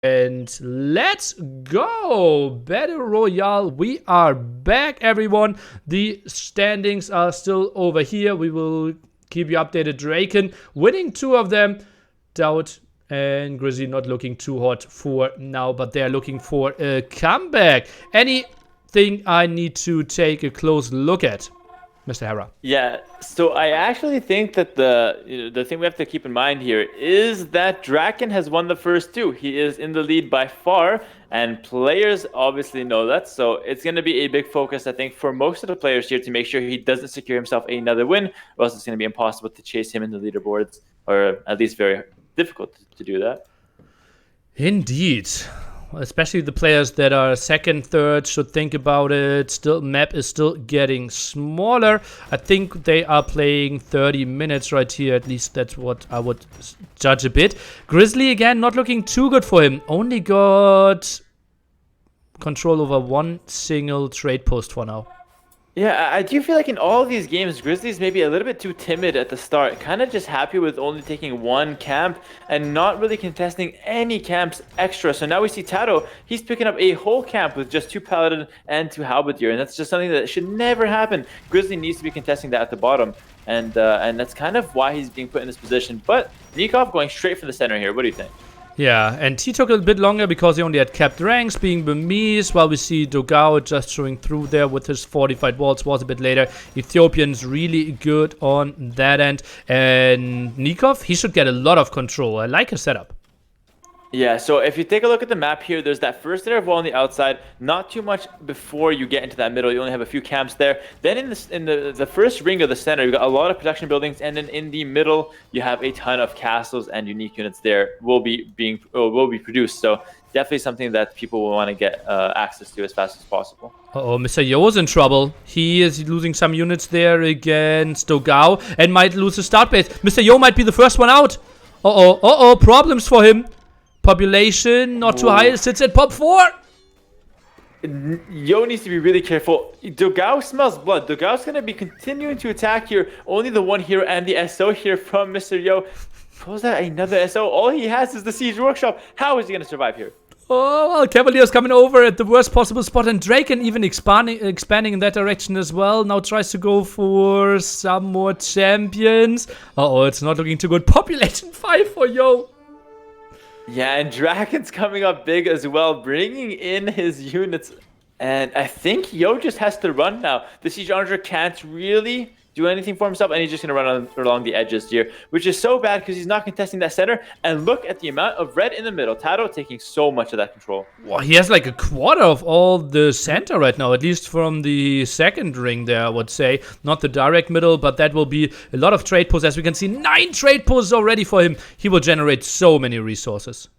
And let's go! Battle Royale, we are back, everyone. The standings are still over here. We will keep you updated. Dracken winning 2 of them. DauT and Grizzly not looking too hot for now, but they're looking for a comeback. Anything I need to take a close look at, Mr. Hera? Yeah, so I actually think that the thing we have to keep in mind here is that Dracken has won the first 2. He is in the lead by far, and players obviously know that. So it's going to be a big focus, I think, for most of the players here to make sure he doesn't secure himself another win, or else it's going to be impossible to chase him in the leaderboards, or at least very difficult to do that. Indeed. Especially the players that are second, third should think about it. Still, map is still getting smaller. I think they are playing 30 minutes right here. At least that's what I would judge a bit. Grizzly, again, not looking too good for him. Only got control over 1 single trade post for now. Yeah, I do feel like in all of these games, Grizzlies maybe a little bit too timid at the start. Kind of just happy with only taking 1 camp and not really contesting any camps extra. So now we see TaToH, he's picking up a whole camp with just 2 Paladin and 2 Halberdier. And that's just something that should never happen. Grizzly needs to be contesting that at the bottom. And that's kind of why he's being put in this position. But Nicov going straight for the center here. What do you think? Yeah, and he took a bit longer because he only had capped ranks, being Burmese, while we see dogao just showing through there with his fortified walls was a bit later. Ethiopians really good on that end. And Nicov, he should get a lot of control. I like his setup. Yeah, so if you take a look at the map here, there's that first layer of wall on the outside, not too much before you get into that middle. You only have a few camps there. Then in the first ring of the center, you got a lot of production buildings, and then in the middle, you have a ton of castles and unique units there will be produced. So definitely something that people will want to get access to as fast as possible. Uh-oh, Mr. Yo is in trouble. He is losing some units there against dogao and might lose his start base. Mr. Yo might be the first one out. Uh-oh, problems for him. Population not too high, sits at pop 4. Yo needs to be really careful. dogao smells blood. dogao's going to be continuing to attack here. Only the 1 hero and the SO here from Mr. Yo. Pulls out another SO. All he has is the Siege Workshop. How is he going to survive here? Oh, well, Cavalier's coming over at the worst possible spot, and Dracken even expanding in that direction as well. Now tries to go for some more champions. Uh-oh, it's not looking too good. Population 5 for Yo. Yeah, and Dracken's coming up big as well, bringing in his units. And I think Yo just has to run now. The Siege Archer can't really do anything for himself, and he's just going to run along the edges here, which is so bad because he's not contesting that center. And look at the amount of red in the middle. TaToH taking so much of that control. Well, he has like a quarter of all the center right now, at least from the second ring there, I would say. Not the direct middle, but that will be a lot of trade posts. As we can see, 9 trade posts already for him. He will generate so many resources.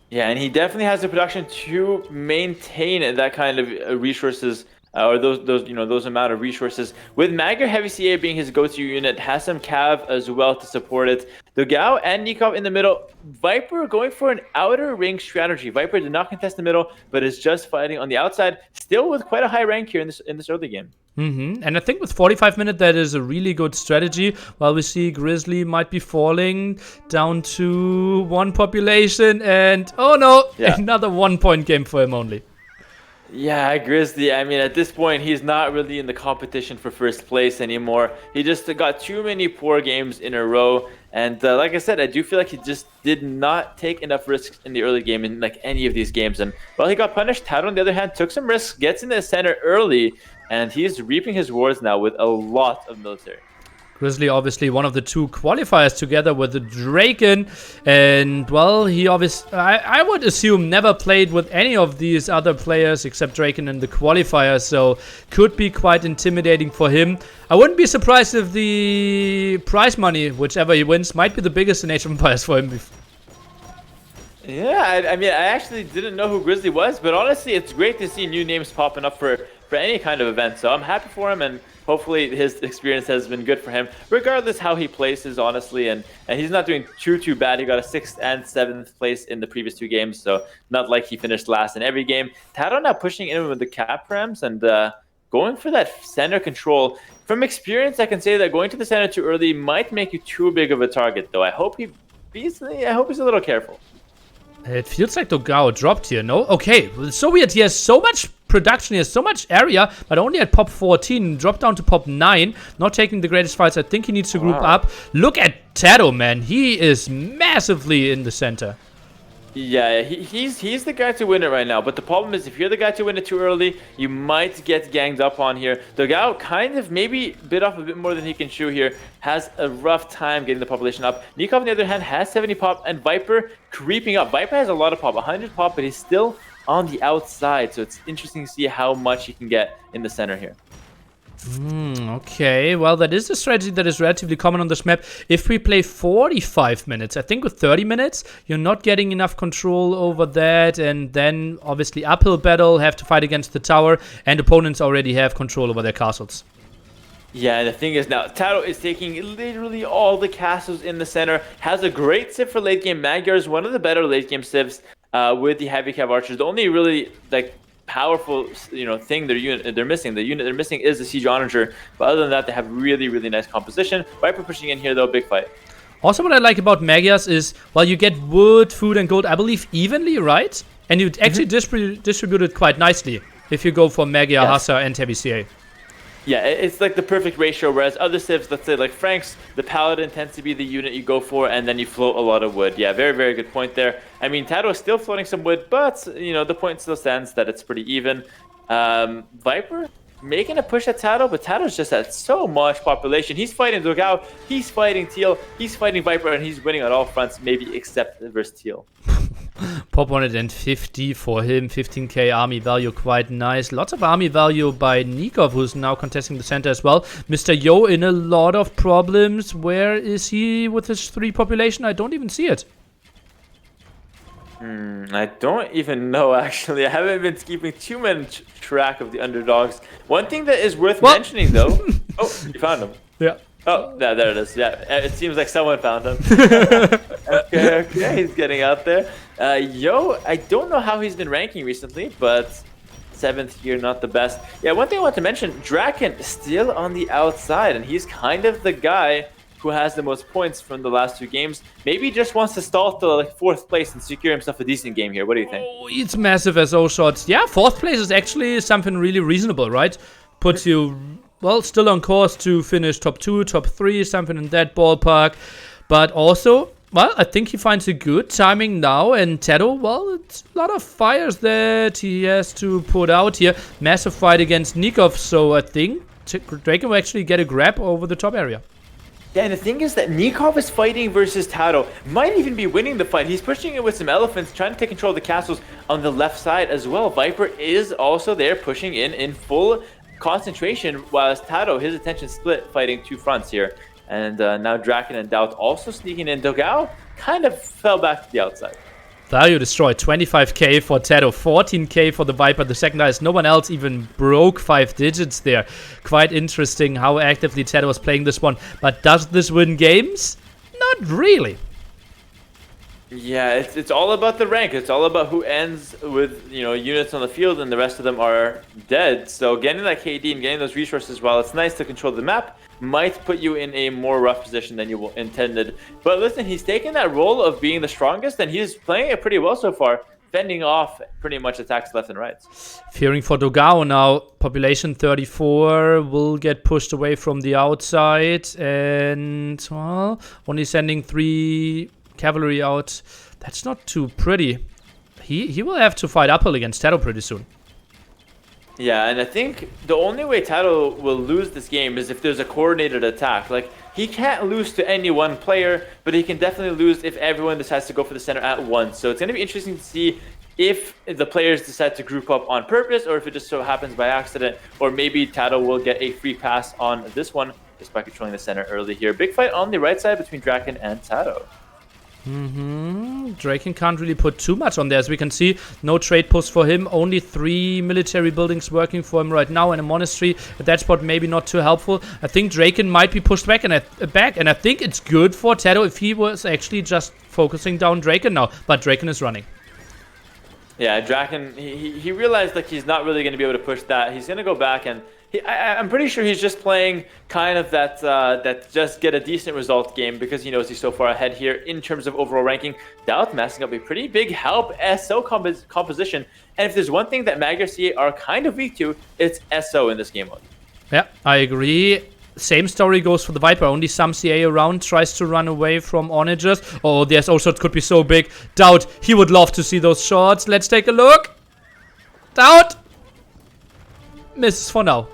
Yeah, and he definitely has the production to maintain that kind of resources. Or those amount of resources. With Magger Heavy CA being his go-to unit, has some Cav as well to support it. dogao and Nicov in the middle. Viper going for an outer ring strategy. Viper did not contest the middle, but is just fighting on the outside. Still with quite a high rank here in this early game. And I think with 45 minutes, that is a really good strategy. While we see Grizzly might be falling down to 1 population, and oh no, yeah. Another 1-point game for him only. Yeah, Grizzly, I mean, at this point, he's not really in the competition for first place anymore. He just got too many poor games in a row. And like I said, I do feel like he just did not take enough risks in the early game in like any of these games. And well, he got punished. TaToH, on the other hand, took some risks, gets in the center early, and he's reaping his rewards now with a lot of military. Grizzly, obviously, one of the 2 qualifiers together with the Dracken. And, well, he obviously, I would assume, never played with any of these other players except Dracken in the qualifiers. So, could be quite intimidating for him. I wouldn't be surprised if the prize money, whichever he wins, might be the biggest in Age of Empires for him. Yeah, I mean, I actually didn't know who Grizzly was. But honestly, it's great to see new names popping up for any kind of event. So, I'm happy for him, and hopefully his experience has been good for him, regardless how he places, honestly. And he's not doing too bad. He got a 6th and 7th place in the previous 2 games, so not like he finished last in every game. TaToH now pushing in with the cap rams and going for that center control. From experience, I can say that going to the center too early might make you too big of a target, though. I hope he's a little careful. It feels like dogao dropped here, no? Okay, well, it's so weird. He has so much production, he has so much area, but only at pop 14, dropped down to pop 9, not taking the greatest fights. I think he needs to group up. Look at TaToH, man. He is massively in the center. Yeah, he's the guy to win it right now. But the problem is, if you're the guy to win it too early, you might get ganged up on here. dogao kind of maybe bit off a bit more than he can chew here. Has a rough time getting the population up. Nicov, on the other hand, has 70 pop, and Viper creeping up. Viper has a lot of pop, 100 pop, but he's still on the outside. So it's interesting to see how much he can get in the center here. Okay, well, that is a strategy that is relatively common on this map. If we play 45 minutes, I think with 30 minutes, you're not getting enough control over that. And then, obviously, uphill battle, have to fight against the tower, and opponents already have control over their castles. Yeah, and the thing is now, TaToH is taking literally all the castles in the center. Has a great civ for late game. Magyar is one of the better late game civs with the heavy cav archers. The only really, like, powerful, thing the unit they're missing is the siege onager, but other than that, they have really nice composition. Viper pushing in here though, big fight. Also, what I like about Magyars is, well, you get wood, food, and gold, I believe, evenly, right? And you actually distribute it quite nicely if you go for Magyar, Hussar, and heavy CA. Yeah, it's like the perfect ratio, whereas other civs, let's say like Frank's, the Paladin tends to be the unit you go for, and then you float a lot of wood. Yeah, very good point there. I mean, TaToH is still floating some wood, but, the point still stands that it's pretty even. Viper making a push at TaToH, but TaToH's just at so much population. He's fighting dogao, he's fighting Teal, he's fighting Viper, and he's winning on all fronts, maybe except versus Teal. Pop 150 for him, 15k army value, quite nice. Lots of army value by Nicov, who's now contesting the center as well. Mr. Yo in a lot of problems. Where is he with his 3 population? I don't even see it. I don't even know, actually. I haven't been keeping too much track of the underdogs. One thing that is worth mentioning, though... Oh, you found him. Yeah. Oh, there it is. Yeah, it seems like someone found him. Okay, he's getting out there. Yo, I don't know how he's been ranking recently, but 7th here, not the best. Yeah, one thing I want to mention, Dracken is still on the outside, and he's kind of the guy who has the most points from the last 2 games. Maybe he just wants to stall to like 4th place and secure himself a decent game here. What do you think? Oh, it's massive as O shots. Yeah, 4th place is actually something really reasonable, right? Puts you... well, still on course to finish top 2, top 3, something in that ballpark. But also, well, I think he finds a good timing now. And TaToH, well, it's a lot of fires that he has to put out here. Massive fight against Nicov, so I think Dracken will actually get a grab over the top area. Yeah, and the thing is that Nicov is fighting versus TaToH. Might even be winning the fight. He's pushing it with some elephants, trying to take control of the castles on the left side as well. Viper is also there, pushing in full concentration, whilst TaToH, his attention split, fighting 2 fronts here. And now Dracken and DauT also sneaking in. dogao kind of fell back to the outside. Value destroyed, 25k for TaToH, 14k for the Viper. The second highest, no one else even broke 5 digits there. Quite interesting how actively TaToH is playing this one. But does this win games? Not really. Yeah, it's all about the rank. It's all about who ends with, units on the field, and the rest of them are dead. So getting that KD and getting those resources, while it's nice to control the map, might put you in a more rough position than you intended. But listen, he's taking that role of being the strongest, and he's playing it pretty well so far, fending off pretty much attacks left and right. Fearing for dogao now. Population 34 will get pushed away from the outside, and, well, only sending 3... cavalry out. That's not too pretty. He will have to fight uphill against TaToH pretty soon. Yeah, and I think the only way TaToH will lose this game is if there's a coordinated attack. Like, he can't lose to any one player, but he can definitely lose if everyone decides to go for the center at once. So it's going to be interesting to see if the players decide to group up on purpose, or if it just so happens by accident, or maybe TaToH will get a free pass on this one just by controlling the center early here. Big fight on the right side between Dracken and TaToH. Dracken can't really put too much on there, as we can see. No trade post for him. Only 3 military buildings working for him right now, and a monastery at that spot maybe not too helpful. I think Dracken might be pushed back, and I think it's good for TaToH if he was actually just focusing down Dracken now. But Dracken is running. Yeah, Dracken, he realized like he's not really going to be able to push that. He's going to go back and I'm pretty sure he's just playing kind of that just get a decent result game because he knows he's so far ahead here in terms of overall ranking. DauT messing up a pretty big help SO composition, and if there's one thing that Magyar CA are kind of weak to, it's SO in this game mode. Yeah, I agree. Same story goes for the Viper. Only some CA around tries to run away from onagers. Oh, the SO shot could be so big. DauT, he would love to see those shots. Let's take a look. DauT misses for now.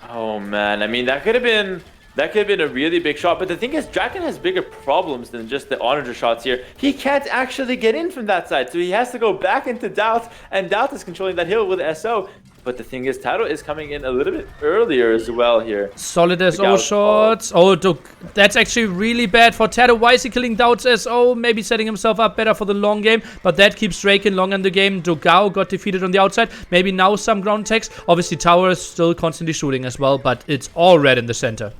Oh man, I mean that could have been a really big shot, but the thing is Dracken has bigger problems than just the onager shots here. He can't actually get in from that side, so he has to go back into DauT, and DauT is controlling that hill with SO. But the thing is, TaToH is coming in a little bit earlier as well here. Solid SO shots. Oh, that's actually really bad for TaToH. Why is he killing DauT's SO? Maybe setting himself up better for the long game. But that keeps Dracken long in the game. dogao got defeated on the outside. Maybe now some ground attacks. Obviously, Tower is still constantly shooting as well. But it's all red in the center.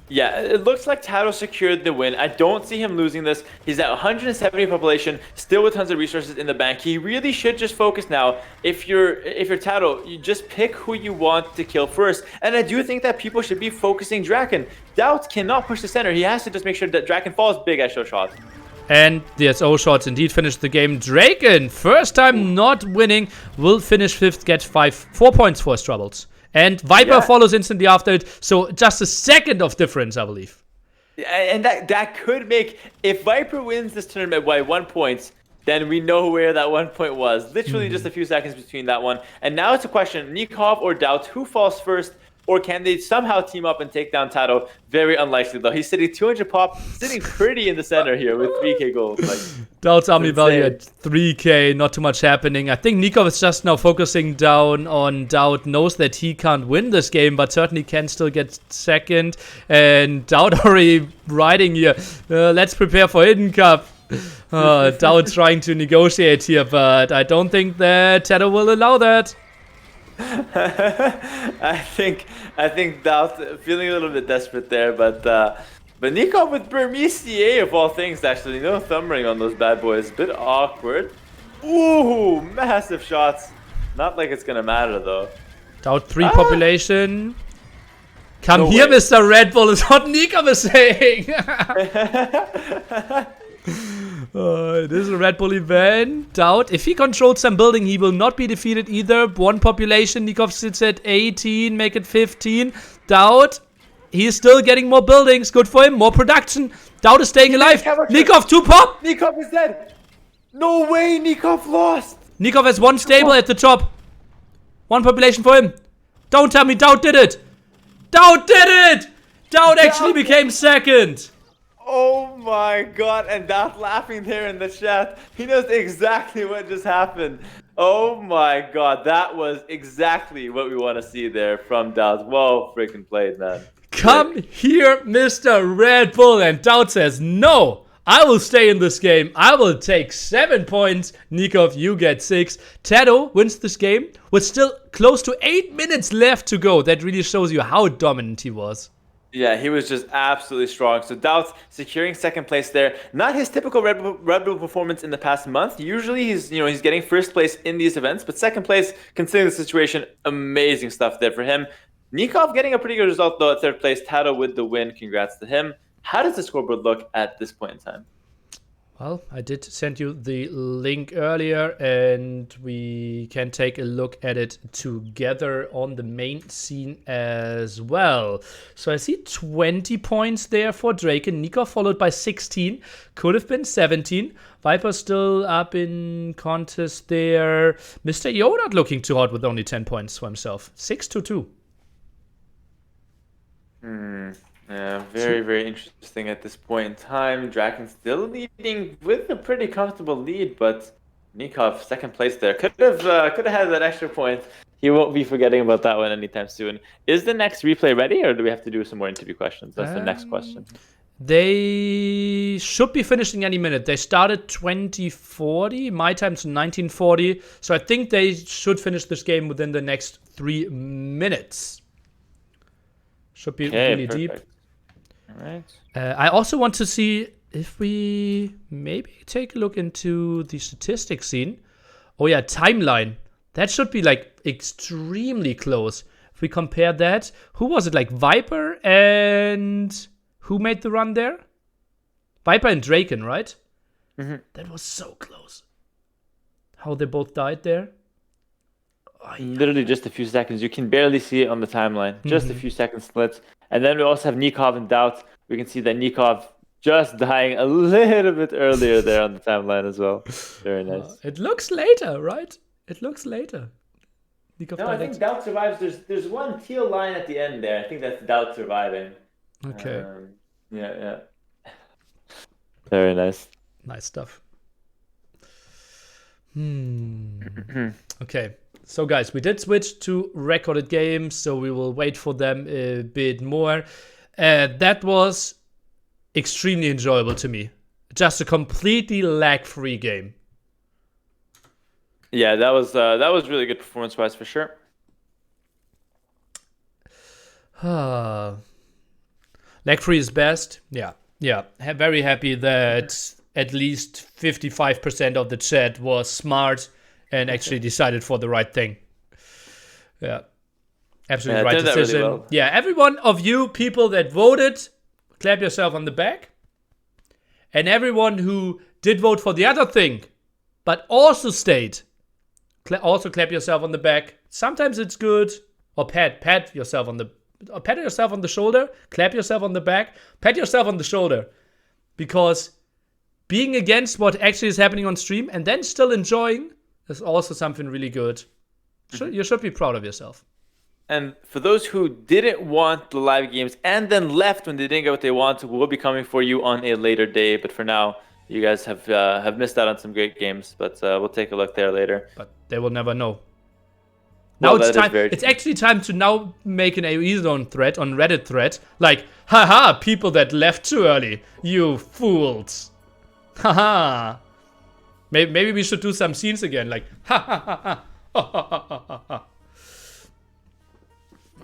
Yeah, it looks like TaToH secured the win. I don't see him losing this. He's at 170 population, still with tons of resources in the bank. He really should just focus now. If you're TaToH, you just pick who you want to kill first. And I do think that people should be focusing Dracken. DauT cannot push the center. He has to just make sure that Dracken falls big SO shots. And the SO shots indeed finished the game. Dracken, first time not winning, will finish 5th, get 4 points for his troubles. And Viper follows instantly after it, so just a second of difference, I believe. And that could make, if Viper wins this tournament by 1 point, then we know where that 1 point was. Literally just a few seconds between that one. And now it's a question, Nicov or DauT, who falls first? Or can they somehow team up and take down TaToH? Very unlikely, though. He's sitting 200 pop, sitting pretty in the center here with 3k gold. Like, DauT's army value at 3k, not too much happening. I think Nicov is just now focusing down on DauT, knows that he can't win this game, but certainly can still get second. And DauT already riding here. Let's prepare for Hidden Cup. DauT trying to negotiate here, but I don't think that TaToH will allow that. I think DauT feeling a little bit desperate there, but Nicov with Burmese CA of all things, actually. No thumb ring on those bad boys. Bit awkward. Ooh, massive shots. Not like it's gonna matter though. DauT 3 population. Come no here, way. Mr. Red Bull is what Nicov is saying. It is a Red Bull event. DauT, if he controls some building, he will not be defeated either. 1 population, Nicov sits at 18, make it 15. DauT, he is still getting more buildings. Good for him, more production. DauT is staying alive. Nicov, 2 pop. Nicov is dead. No way, Nicov lost. Nicov has 1 stable at the top. 1 population for him. Don't tell me DauT did it. DauT did it. DauT actually became second. Oh my god, and DauT laughing there in the chat. He knows exactly what just happened. Oh my god, that was exactly what we want to see there from DauT. Well freaking played, man. Come here, Mr. Red Bull. And DauT says, no, I will stay in this game. I will take 7 points. Nicov, you get 6. TaToH wins this game with still close to 8 minutes left to go. That really shows you how dominant he was. Yeah, he was just absolutely strong. So DauT securing 2nd place there. Not his typical Red Bull performance in the past month. Usually he's getting 1st place in these events, but 2nd place, considering the situation, amazing stuff there for him. Nicov getting a pretty good result though at 3rd place. TaToH with the win. Congrats to him. How does the scoreboard look at this point in time? Well, I did send you the link earlier, and we can take a look at it together on the main scene as well. So I see 20 points there for Dracken. Nicov followed by 16. Could have been 17. Viper still up in contest there. Mr. Yo not looking too hot with only 10 points for himself. 6-2. Yeah, very, very interesting at this point in time. Dracken still leading with a pretty comfortable lead, but Nicov 2nd place there. Could have had that extra point. He won't be forgetting about that one anytime soon. Is the next replay ready, or do we have to do some more interview questions? That's the next question. They should be finishing any minute. They started 2040. My time's 1940. So I think they should finish this game within the next 3 minutes. Should be really perfect. deep. All right. I also want to see if we maybe take a look into the statistics scene. Oh yeah, timeline. That should be like extremely close. If we compare that, who was it? Like Viper and who made the run there? Viper and Dracken, right? That was so close. How they both died there. Oh, yeah. Literally just a few seconds. You can barely see it on the timeline. Just a few seconds splits. And then we also have Nicov and DauT. We can see that Nicov just dying a little bit earlier there on the timeline as well. Very nice. It looks later, right? It looks later. Nicov No, I think DauT survives. There's one teal line at the end there. I think that's DauT surviving. Okay. Yeah. Very nice. Nice stuff. Okay. So guys, we did switch to recorded games, so we will wait for them a bit more. That was extremely enjoyable to me. Just a completely lag-free game. Yeah, that was really good performance-wise for sure. Lag-free is best. Yeah. Very happy that at least 55% of the chat was smart and actually decided for the right thing. Yeah. Absolutely right decision. Really well. Yeah, every one of you people that voted, clap yourself on the back. And everyone who did vote for the other thing, but also stayed, also clap yourself on the back. Sometimes it's good. Or pat yourself on the shoulder, clap yourself on the back, pat yourself on the shoulder. Because being against what actually is happening on stream and then still enjoying is also something really good. You should be proud of yourself. And for those who didn't want the live games and then left when they didn't get what they wanted, we'll be coming for you on a later day. But for now, you guys have missed out on some great games. But we'll take a look there later. But they will never know. Now it's time. It's actually time to now make an AoE zone thread on Reddit thread. Like, haha, people that left too early. You fools. Haha. Maybe we should do some scenes again. Like, ha ha ha ha.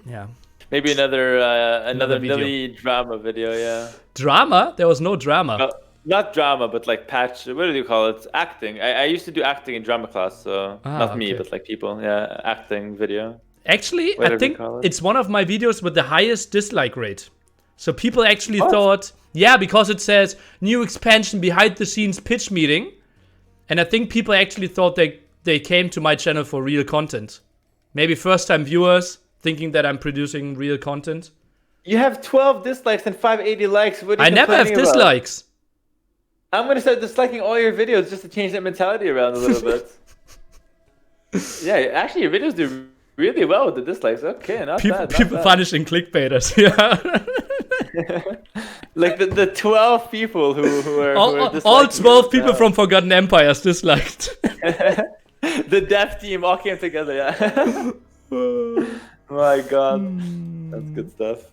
Yeah. Maybe another Millie drama video, yeah. Drama? There was no drama. Not drama, but like patch. What do you call it? Acting. I used to do acting in drama class, so not me, but like people. Yeah, acting video. Actually, I think it's one of my videos with the highest dislike rate. So people actually thought, yeah, because it says new expansion behind the scenes pitch meeting, and I think people actually thought they came to my channel for real content. Maybe first time viewers thinking that I'm producing real content. You have 12 dislikes and 580 likes. What are you I never have dislikes. I'm going to start disliking all your videos just to change that mentality around a little bit. Yeah, actually, your videos do really well with the dislikes. Okay, not bad. People punishing clickbaiters. Yeah. Like the 12 people who are all 12 people from Forgotten Empires disliked. The dev team all came together, yeah. My god. That's good stuff.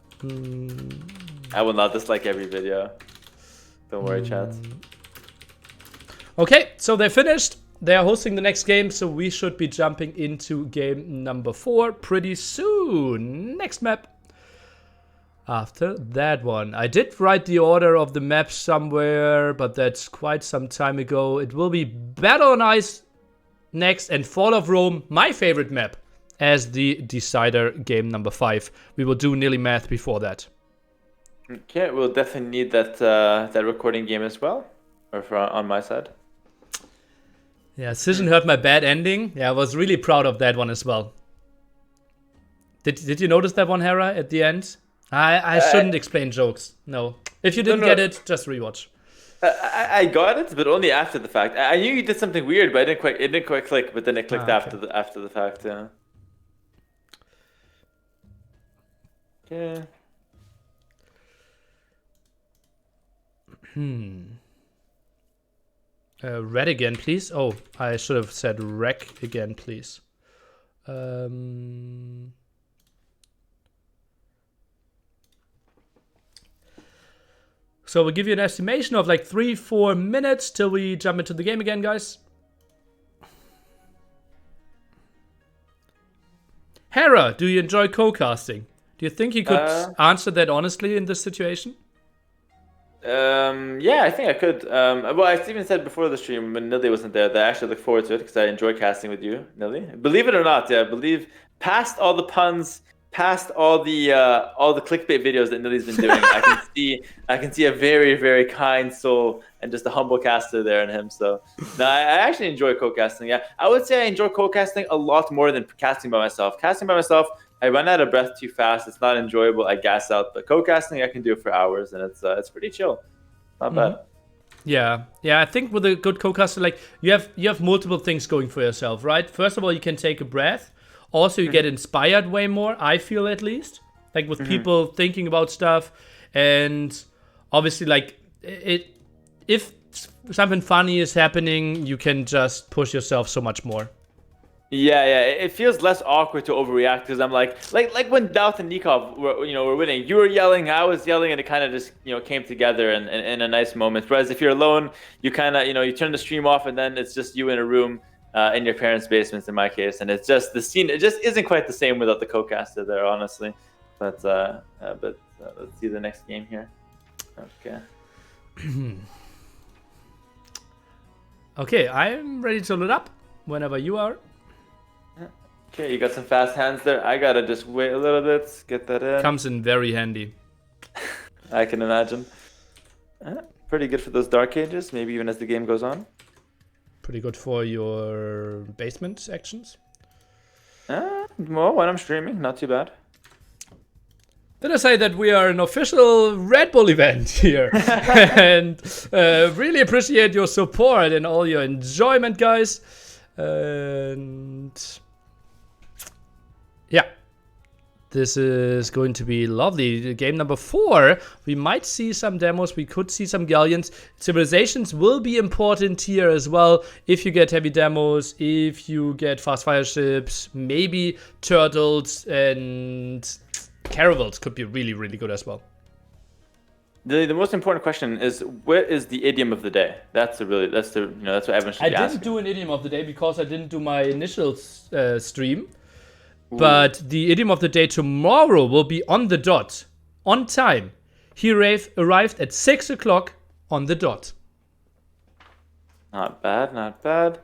I will not dislike every video. Don't worry, chat. Okay, so they're finished. They are hosting the next game, so we should be jumping into game number 4 pretty soon. Next map. After that one. I did write the order of the maps somewhere, but that's quite some time ago. It will be Battle on Ice next and Fall of Rome, my favorite map, as the decider game number 5. We will do nearly math before that. Okay, we'll definitely need that recording game as well, or on my side. Yeah, Cision heard my bad ending. Yeah, I was really proud of that one as well. Did you notice that one, Hera, at the end? I shouldn't explain jokes. No. If you didn't get it, just rewatch. I got it, but only after the fact. I knew you did something weird, but it didn't quite click. But then it clicked after the fact. Yeah. Okay. Red again, please. Oh, I should have said rec again, please. So we'll give you an estimation of like 3-4 minutes till we jump into the game again, guys. Hera, do you enjoy co-casting? Do you think you could answer that honestly in this situation? Yeah, I think I could. Well, I even said before the stream when Nilly wasn't there that I actually look forward to it because I enjoy casting with you, Nilly. Believe it or not, yeah, past all the puns past all the clickbait videos that Nilly's been doing, I can see a very, very kind soul and just a humble caster there in him. So no, I actually enjoy co-casting. Yeah, I would say I enjoy co-casting a lot more than casting by myself. Casting by myself, I run out of breath too fast. It's not enjoyable. I gas out. But co-casting, I can do it for hours, and it's pretty chill. Not bad. Yeah, I think with a good co-caster, like you have multiple things going for yourself, right? First of all, you can take a breath. Also, you get inspired way more, I feel at least. Like with people thinking about stuff. And obviously, like, if something funny is happening, you can just push yourself so much more. Yeah, it feels less awkward to overreact because I'm like when DauT and Nicov were winning. You were yelling, I was yelling, and it kind of just came together in a nice moment. Whereas if you're alone, you kind of you turn the stream off and then it's just you in a room in your parents' basements in my case, and it's just the scene. It just isn't quite the same without the co-caster there, honestly. But let's see the next game here. Okay. Okay, I'm ready to load up whenever you are. Okay, you got some fast hands there. I gotta just wait a little bit, get that in. Comes in very handy. I can imagine. Pretty good for those dark cages, maybe even as the game goes on. Pretty good for your basement actions. Well, when I'm streaming, not too bad. Did I say that we are an official Red Bull event here? And really appreciate your support and all your enjoyment, guys. And yeah, this is going to be lovely. Game number 4, we might see some demos, we could see some galleons. Civilizations will be important here as well. If you get heavy demos, if you get fast fire ships, maybe turtles and caravels could be really, really good as well. The most important question is, what is the idiom of the day? That's what everyone should be asking. I didn't do an idiom of the day because I didn't do my initial stream. Ooh. But the idiom of the day tomorrow will be on the dot, on time. He arrived at 6 o'clock on the dot. Not bad, not bad.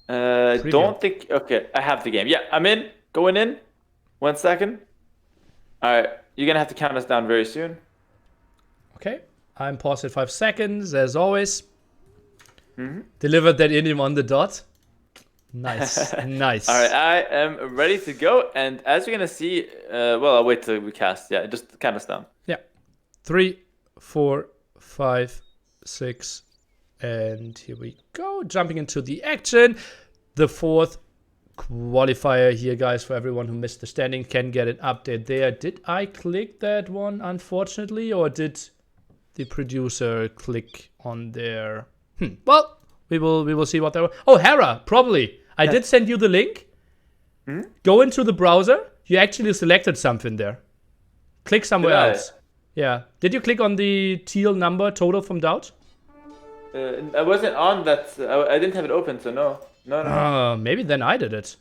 Don't think. Okay, I have the game. Yeah, I'm in. Going in. 1 second. All right, you're gonna have to count us down very soon. Okay, I'm paused at 5 seconds, as always. Delivered that idiom on the dot. Nice, nice. All right, I am ready to go. And as you're going to see, well, I'll wait till we cast. Yeah, just count us down. Yeah. 3, 4, 5, 6. And here we go. Jumping into the action. The 4th qualifier here, guys, for everyone who missed the standing can get an update there. Did I click that one, unfortunately, or did the producer click on there? Well, we will see what there were. Oh, Hera, probably. I did send you the link. Go into the browser. You actually selected something there. Click somewhere else. Yeah. Did you click on the teal number total from DauT? I wasn't on that. I didn't have it open, so no. Maybe then I did it.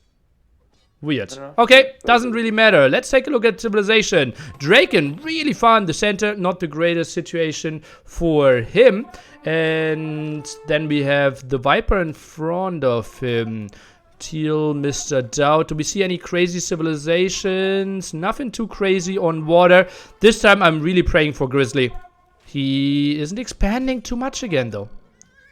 Weird. Okay, doesn't really matter. Let's take a look at Civilization. Dracken, really far in the center. Not the greatest situation for him. And then we have TheViper in front of him. Teal, Mr. DauT. Do we see any crazy civilizations? Nothing too crazy on water. This time I'm really praying for Grizzly. He isn't expanding too much again, though.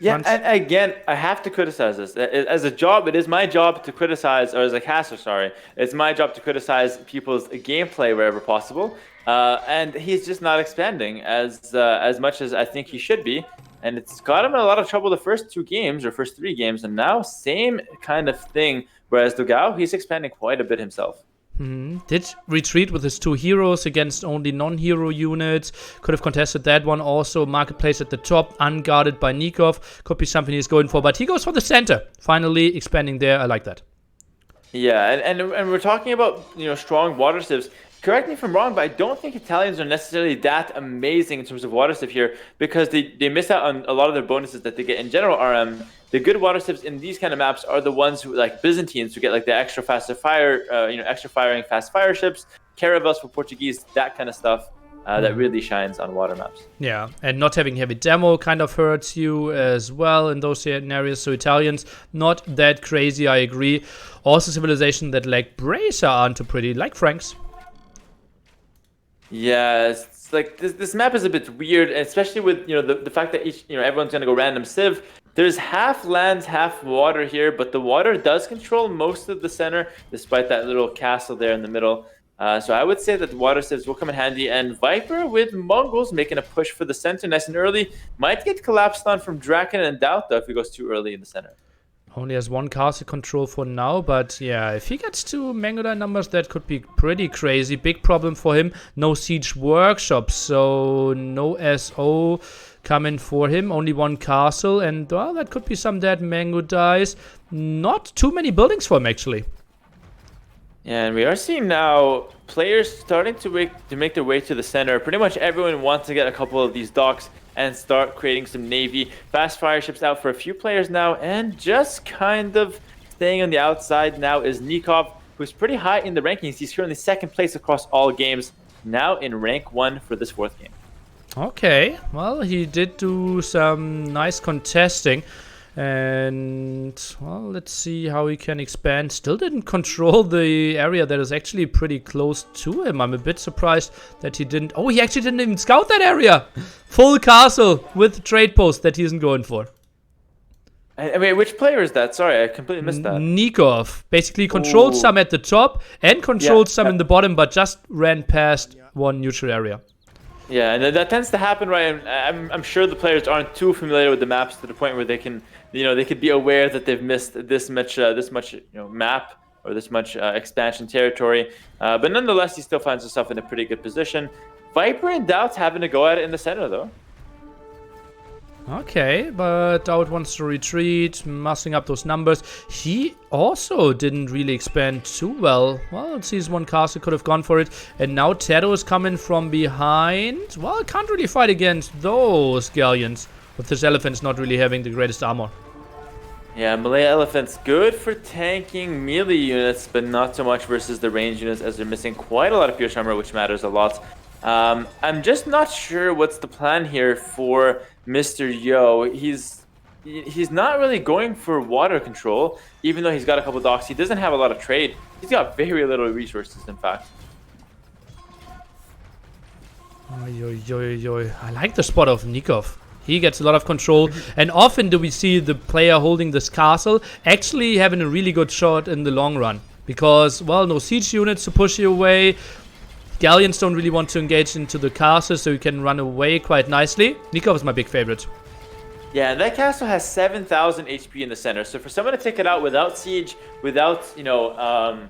Yeah, and again, I have to criticize this. As a job, it is my job to criticize, or as a caster, sorry, it's my job to criticize people's gameplay wherever possible. And he's just not expanding as much as I think he should be. And it's got him in a lot of trouble the first 2 games, or first 3 games, and now same kind of thing. Whereas dogao, he's expanding quite a bit himself. Did retreat with his 2 heroes against only non-hero units. Could have contested that one also. Marketplace at the top, unguarded by Nicov. Could be something he's going for, but he goes for the center. Finally expanding there. I like that. Yeah, and we're talking about strong water civs. Correct me if I'm wrong, but I don't think Italians are necessarily that amazing in terms of water civ here, because they miss out on a lot of their bonuses that they get in general RM. The good water civs in these kind of maps are the ones who, like Byzantines, who get like the extra faster fire, extra firing fast fire ships, caravels for Portuguese, that kind of stuff. That really shines on water maps. Yeah, and not having heavy demo kind of hurts you as well in those areas. So Italians, not that crazy, I agree. Also civilization that like Bracer aren't too pretty, like Franks. Yeah, it's like this map is a bit weird, especially with the fact that everyone's gonna go random civ. There's half lands, half water here, but the water does control most of the center, despite that little castle there in the middle. So I would say that the water civs will come in handy, and Viper with Mongols making a push for the center nice and early might get collapsed on from Dracken and DauT though if he goes too early in the center. Only has one castle control for now, but yeah, if he gets to Mangudai numbers, that could be pretty crazy. Big problem for him. No siege workshops, so no SO coming for him. Only one castle, and well, that could be some dead Mangudais. Not too many buildings for him, actually. And we are seeing now players starting to make their way to the center. Pretty much everyone wants to get a couple of these docks and start creating some navy. Fast fire ships out for a few players now, and just kind of staying on the outside now is Nicov, who's pretty high in the rankings. He's currently second place across all games, now in rank 1 for this 4th game. Okay, well, he did do some nice contesting. And, well, let's see how he can expand. Still didn't control the area that is actually pretty close to him. I'm a bit surprised that he didn't... Oh, he actually didn't even scout that area! Full castle with trade post that he isn't going for. I mean, which player is that? Sorry, I completely missed that. Nicov. Basically controlled some at the top and controlled some in the bottom, but just ran past one neutral area. Yeah, and that tends to happen, right? I'm sure the players aren't too familiar with the maps to the point where they can, they could be aware that they've missed this much map or this much expansion territory. But nonetheless, he still finds himself in a pretty good position. Viper and DauT having to go at it in the center, though. Okay, but DauT wants to retreat, mussing up those numbers. He also didn't really expand too well. Well, it seems one castle could have gone for it. And now TaToH is coming from behind. Well, can't really fight against those galleons, with his elephants not really having the greatest armor. Yeah, Malay Elephant's good for tanking melee units, but not so much versus the range units, as they're missing quite a lot of pierce armor, which matters a lot. I'm just not sure what's the plan here for Mr. Yo. He's not really going for water control, even though he's got a couple docks. He doesn't have a lot of trade. He's got very little resources, in fact. I like the spot of Nicov. He gets a lot of control, and often do we see the player holding this castle actually having a really good shot in the long run. Because, well, no siege units to push you away. Galleons don't really want to engage into the castle, so you can run away quite nicely. Nicov is my big favorite. Yeah, and that castle has 7,000 HP in the center. So for someone to take it out without siege, without,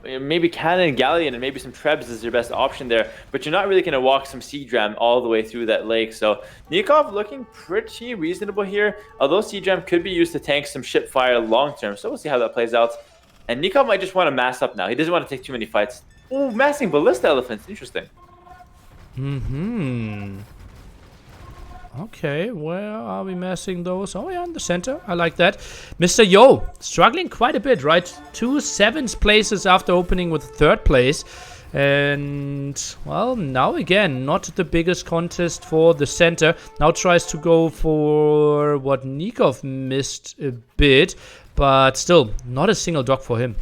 maybe cannon and galleon and maybe some trebs is your best option there. But you're not really going to walk some siege ram all the way through that lake. So Nicov looking pretty reasonable here. Although siege ram could be used to tank some ship fire long term. So we'll see how that plays out. And Nicov might just want to mass up now. He doesn't want to take too many fights. Oh, massing ballista elephants. Interesting. Okay, where are we massing those? Oh, yeah, in the center. I like that. Mr. Yo, struggling quite a bit, right? 2 7th places after opening with 3rd place. And, well, now again, not the biggest contest for the center. Now tries to go for what Nicov missed a bit. But still, not a single dock for him.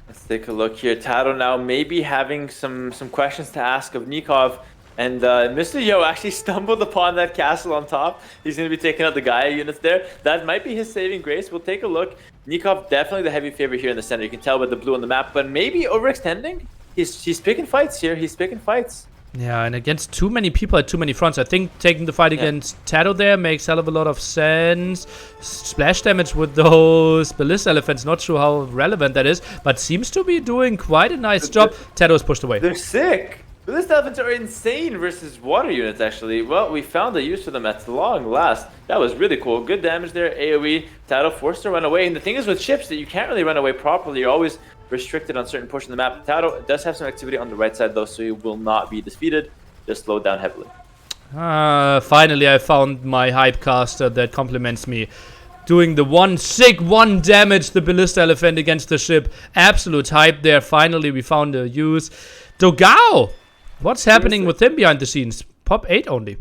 Let's take a look here. TaToH now maybe having some questions to ask of Nicov. And Mr. Yo actually stumbled upon that castle on top. He's going to be taking out the Gaia units there. That might be his saving grace. We'll take a look. Nicov definitely the heavy favorite here in the center. You can tell by the blue on the map. But maybe overextending? He's picking fights here. He's picking fights. Yeah, and against too many people at too many fronts. I think taking the fight against TaToH there makes hell of a lot of sense. Splash damage with those ballista elephants. Not sure how relevant that is, but seems to be doing quite a nice job. TaToH is pushed away. They're sick. Ballista elephants are insane versus water units, actually. Well, we found a use for them at long last. That was really cool. Good damage there. AoE. TaToH forced to run away. And the thing is with ships that you can't really run away properly. You're always restricted on certain portions of the map. TaToH does have some activity on the right side, though, so he will not be defeated. Just slowed down heavily. Finally, I found my hype caster that compliments me. Doing the 1 damage, the ballista elephant against the ship. Absolute hype there. Finally, we found a use. dogao! What's happening with him behind the scenes? Pop 8 only.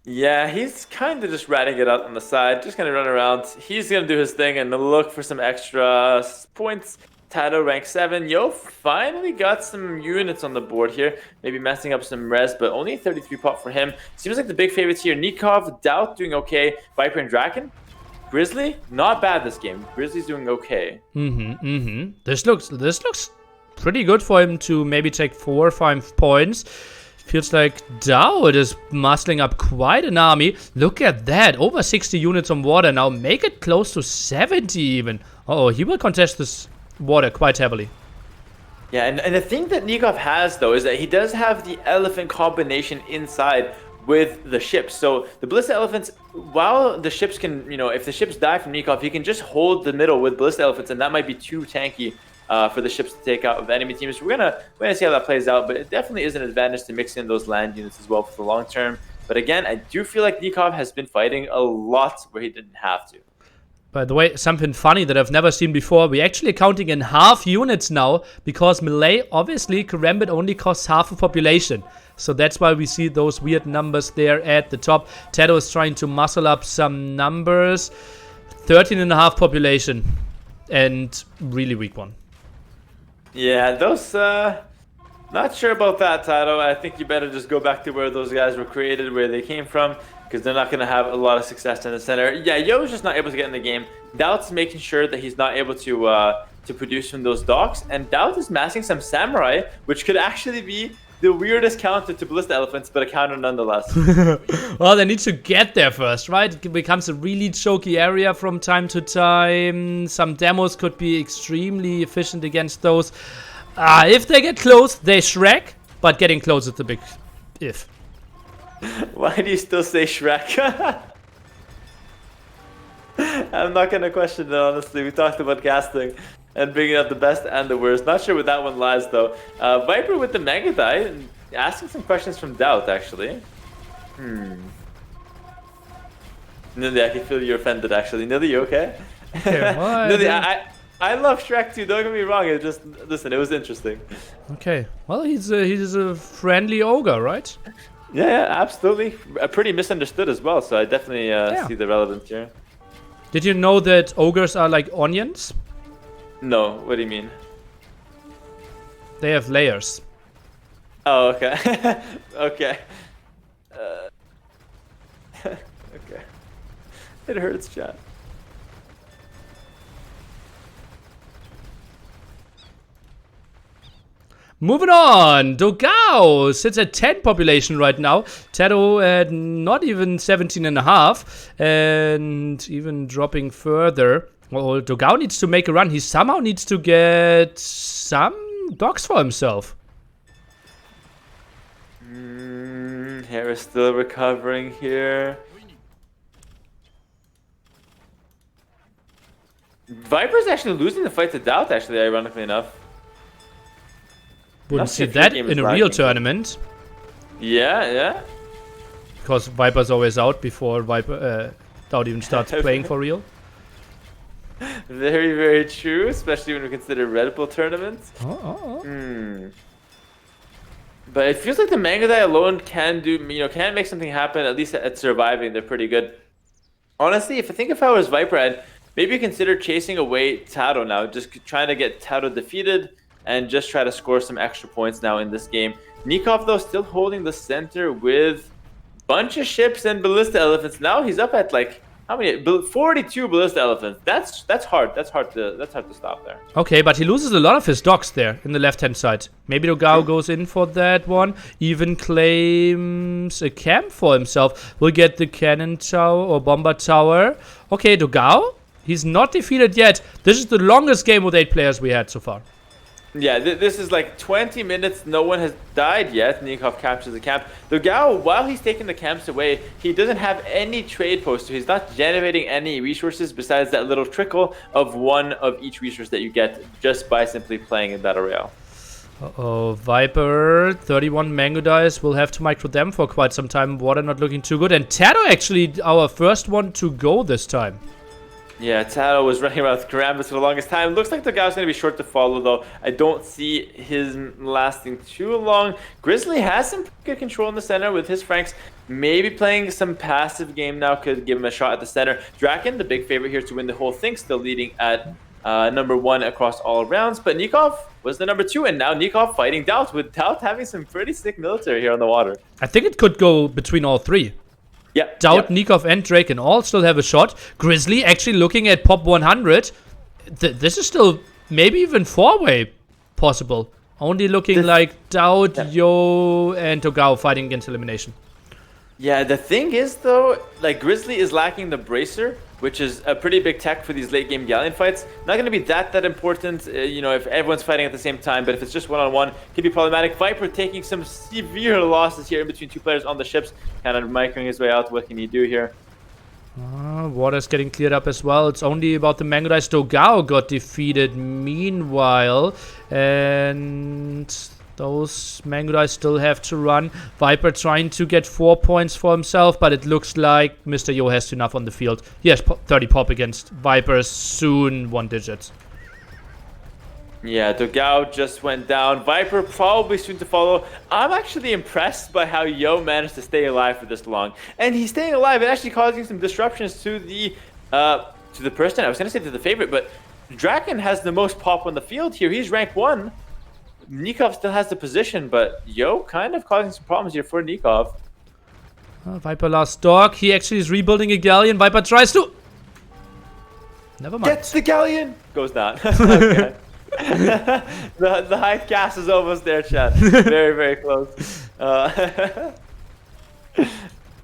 Yeah, he's kind of just ratting it out on the side. Just going to run around. He's going to do his thing and look for some extra points. TaToH rank 7. Yo finally got some units on the board here. Maybe messing up some res, but only 33 pop for him. Seems like the big favorites here. Nicov, DauT doing okay. Viper and Dracken. Grizzly, not bad this game. Grizzly's doing okay. This looks pretty good for him to maybe take 4 or 5 points. Feels like DauT is muscling up quite an army. Look at that. Over 60 units on water now. Make it close to 70 even. Uh-oh, he will contest this water quite heavily. Yeah, and the thing that Nicov has, though, is that he does have the elephant combination inside with the ships. So the Ballista Elephants, while the ships can, if the ships die from Nicov, he can just hold the middle with Ballista Elephants, and that might be too tanky for the ships to take out of enemy teams. So we're gonna see how that plays out, but it definitely is an advantage to mix in those land units as well for the long term. But again, I do feel like Nicov has been fighting a lot where he didn't have to. By the way, something funny that I've never seen before. We're actually counting in half units now because melee, obviously, Karambit only costs half a population. So that's why we see those weird numbers there at the top. TaToH is trying to muscle up some numbers. 13.5 population and really weak one. Yeah, those, not sure about that, TaToH. I think you better just go back to where those guys were created, where they came from, because they're not going to have a lot of success in the center. Yeah, Yo's just not able to get in the game. DauT's making sure that he's not able to produce from those docks, and DauT is massing some Samurai, which could actually be the weirdest counter to Ballista Elephants, but a counter nonetheless. Well, they need to get there first, right? It becomes a really choky area from time to time. Some demos could be extremely efficient against those. If they get close, they Shrek, but getting close is the big if. Why do you still say Shrek? I'm not going to question it, honestly. We talked about casting and bringing out the best and the worst. Not sure where that one lies, though. Viper with the Mega Die, asking some questions from DauT, actually. Nilly, I can feel you're offended, actually. Nilly, you okay? Okay, Nilly, I love Shrek, too. Don't get me wrong. It just, listen, it was interesting. Okay. Well, he's a friendly ogre, right? Yeah, absolutely. Pretty misunderstood as well, so I definitely see the relevance here. Did you know that ogres are like onions? No, what do you mean? They have layers. Oh, okay. Okay. Okay. It hurts, chat. Moving on, dogao sits at 10 population right now. TaToH at not even 17.5, and even dropping further. Well, dogao needs to make a run. He somehow needs to get some dogs for himself. Hera's still recovering here. Viper's actually losing the fight to DauT, actually, ironically enough. Wouldn't see that in a real tournament. Yeah. Because Viper's always out before DauT even starts playing for real. Very, very true, especially when we consider Red Bull tournaments. But it feels like the Manga Die alone can do, can make something happen. At least at surviving, they're pretty good. Honestly, if I was Viper, I'd maybe consider chasing away TaToH now, just trying to get TaToH defeated and just try to score some extra points now in this game. Nicov, though, still holding the center with a bunch of ships and Ballista Elephants. Now he's up at like, how many? 42 Ballista Elephants. That's hard. That's hard to stop there. Okay, but he loses a lot of his docks there in the left-hand side. Maybe dogao goes in for that one. Even claims a camp for himself. We'll get the cannon tower or bomber tower. Okay, dogao. He's not defeated yet. This is the longest game with 8 players we had so far. Yeah, this is like 20 minutes. No one has died yet. Nicov captures the camp. dogao, while he's taking the camps away, he doesn't have any trade posts. So he's not generating any resources besides that little trickle of one of each resource that you get just by simply playing in Battle Royale. Uh-oh, Viper, 31 Mango Dice. We'll have to micro them for quite some time. Water not looking too good. And TaToH actually our first one to go this time. Yeah, TaToH was running around with Karambit for the longest time. Looks like dogao's going to be short to follow, though. I don't see his lasting too long. Grizzly has some good control in the center with his Franks. Maybe playing some passive game now could give him a shot at the center. Dracken, the big favorite here to win the whole thing, still leading at number 1 across all rounds. But Nicov was the number 2, and now Nicov fighting DauT, with DauT having some pretty sick military here on the water. I think it could go between all three. Yeah. DauT, Nicov, and Dracken all still have a shot. Grizzly actually looking at pop 100. This is still maybe even 4-way possible. Only looking like DauT, Yo, and dogao fighting against elimination. Yeah, the thing is, though, like, Grizzly is lacking the Bracer, which is a pretty big tech for these late-game Galleon fights. Not going to be that important, you know, if everyone's fighting at the same time, but if it's just one-on-one, could be problematic. Viper taking some severe losses here in between 2 players on the ships, kind of microing his way out. What can he do here? Water's getting cleared up as well. It's only about the Mango Dice. dogao got defeated meanwhile, and those Mango Dice still have to run. Viper trying to get 4 points for himself, but it looks like Mr. Yo has enough on the field. He has 30 pop against Viper, soon 1 digit. Yeah, dogao just went down. Viper probably soon to follow. I'm actually impressed by how Yo managed to stay alive for this long. And he's staying alive and actually causing some disruptions to the person. I was going to say to the favorite, but Dracken has the most pop on the field here. He's rank 1. Nicov still has the position, but Yo kind of causing some problems here for Nicov. Viper last dog. He actually is rebuilding a Galleon. Viper tries to... Never mind. Gets the Galleon! Goes down. Okay. the high cast is almost there, chat. Very, very close.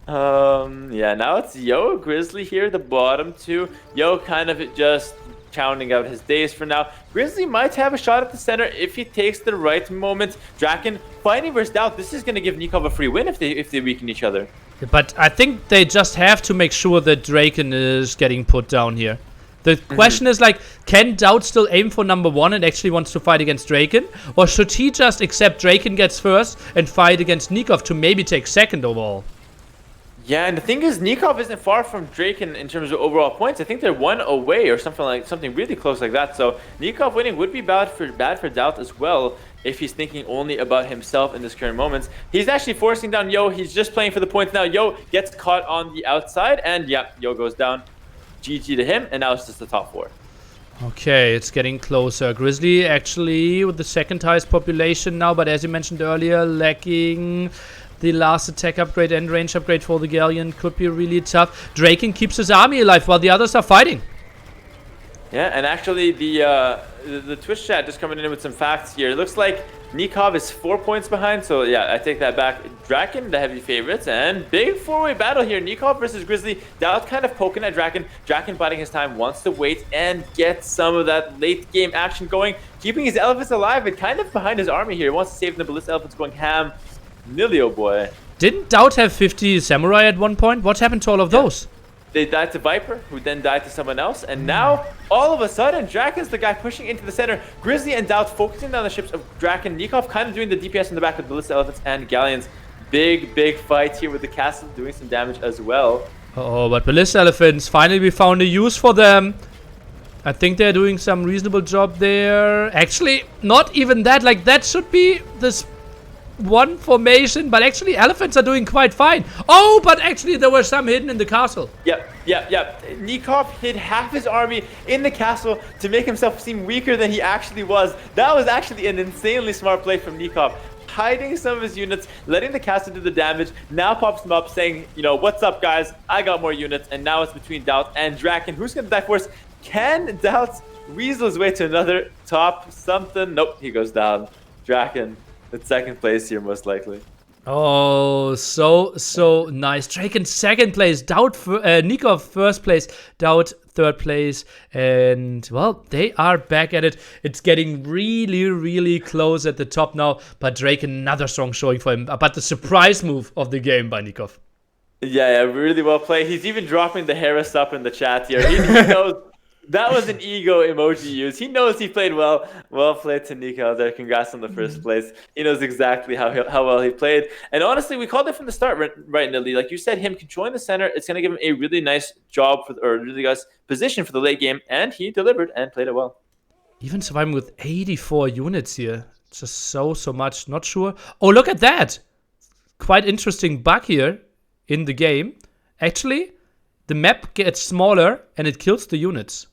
Yeah, now it's Yo Grizzly here, the bottom 2. Yo kind of just counting out his days for now. Grizzly might have a shot at the center if he takes the right moment. Dracken fighting versus DauT. This is going to give Nicov a free win if they weaken each other. But I think they just have to make sure that Dracken is getting put down here. The question is, like, can DauT still aim for number 1 and actually wants to fight against Dracken? Or should he just accept Dracken gets first and fight against Nicov to maybe take second overall? Yeah, and the thing is, Nicov isn't far from Dracken in terms of overall points. I think they're 1 away or something really close like that. So Nicov winning would be bad for DauT as well if he's thinking only about himself in this current moments. He's actually forcing down Yo. He's just playing for the points now. Yo gets caught on the outside, and yeah, Yo goes down. GG to him, and now it's just the top 4. Okay, it's getting closer. Grizzly actually with the 2nd highest population now, but as you mentioned earlier, lacking the last attack upgrade and range upgrade for the Galleon. Could be really tough. Draken keeps his army alive while the others are fighting. Yeah, and actually the Twitch chat just coming in with some facts here. It looks like Nicov is 4 points behind, so yeah, I take that back. Dracken, the heavy favorites, and big 4-way battle here. Nicov versus Grizzly. DauT kind of poking at Dracken. Dracken biding his time, wants to wait and get some of that late game action going, keeping his elephants alive and kind of behind his army here. He wants to save the ballista elephants going ham. Nilly, oh boy. Didn't DauT have 50 samurai at one point? What happened to all of those? They died to Viper, who then died to someone else, and now, all of a sudden, Drakken's the guy pushing into the center. Grizzly and DauT focusing down the ships of Dracken. Nicov kind of doing the DPS in the back with ballista elephants and galleons. Big, big fight here with the castle doing some damage as well. Oh, but ballista elephants, finally we found a use for them. I think they're doing some reasonable job there. Actually, not even that. Like, that should be this one formation, but actually elephants are doing quite fine. Oh, but actually there were some hidden in the castle. Yep. Nicov hid half his army in the castle to make himself seem weaker than he actually was. That was actually an insanely smart play from Nicov. Hiding some of his units, letting the castle do the damage. Now pops them up saying, you know, what's up guys? I got more units. And now it's between DauT and Dracken. Who's going to die first? Can DauT weasel his way to another top something? Nope, he goes down. Dracken. It's 2nd place here, most likely. Oh, so nice. Draken 2nd place, Nicov 1st place, DauT 3rd place, and well, they are back at it. It's getting really, really close at the top now, but Draken, another strong showing for him. But the surprise move of the game by Nicov. Yeah, really well played. He's even dropping the Hera stuff in the chat here. He knows. That was an ego emoji used. He knows he played well. Well played to Nicov there. Congrats on the 1st place. He knows exactly how well he played. And honestly, we called it from the start, right, Nilly? Like you said, him controlling the center, it's going to give him a really nice job, or really nice position for the late game. And he delivered and played it well. Even surviving with 84 units here. Just so much. Not sure. Oh, look at that. Quite interesting bug here in the game. Actually, the map gets smaller and it kills the units.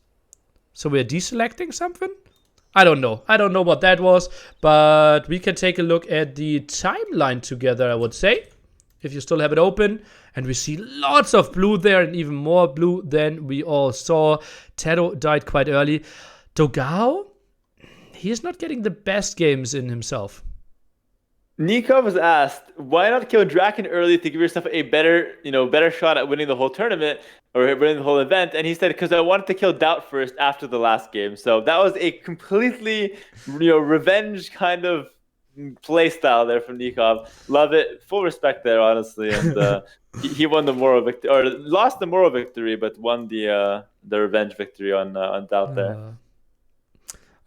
So we're deselecting something? I don't know. I don't know what that was, but we can take a look at the timeline together, I would say, if you still have it open. And we see lots of blue there and even more blue than we all saw. TaToH died quite early. dogao? He's not getting the best games in himself. Nicov was asked, why not kill Dracken early to give yourself a better, better shot at winning the whole tournament or winning the whole event? And he said, because I wanted to kill DauT first after the last game. So that was a completely, revenge kind of play style there from Nicov. Love it. Full respect there, honestly. And he won the moral victory, or lost the moral victory, but won the revenge victory on DauT there.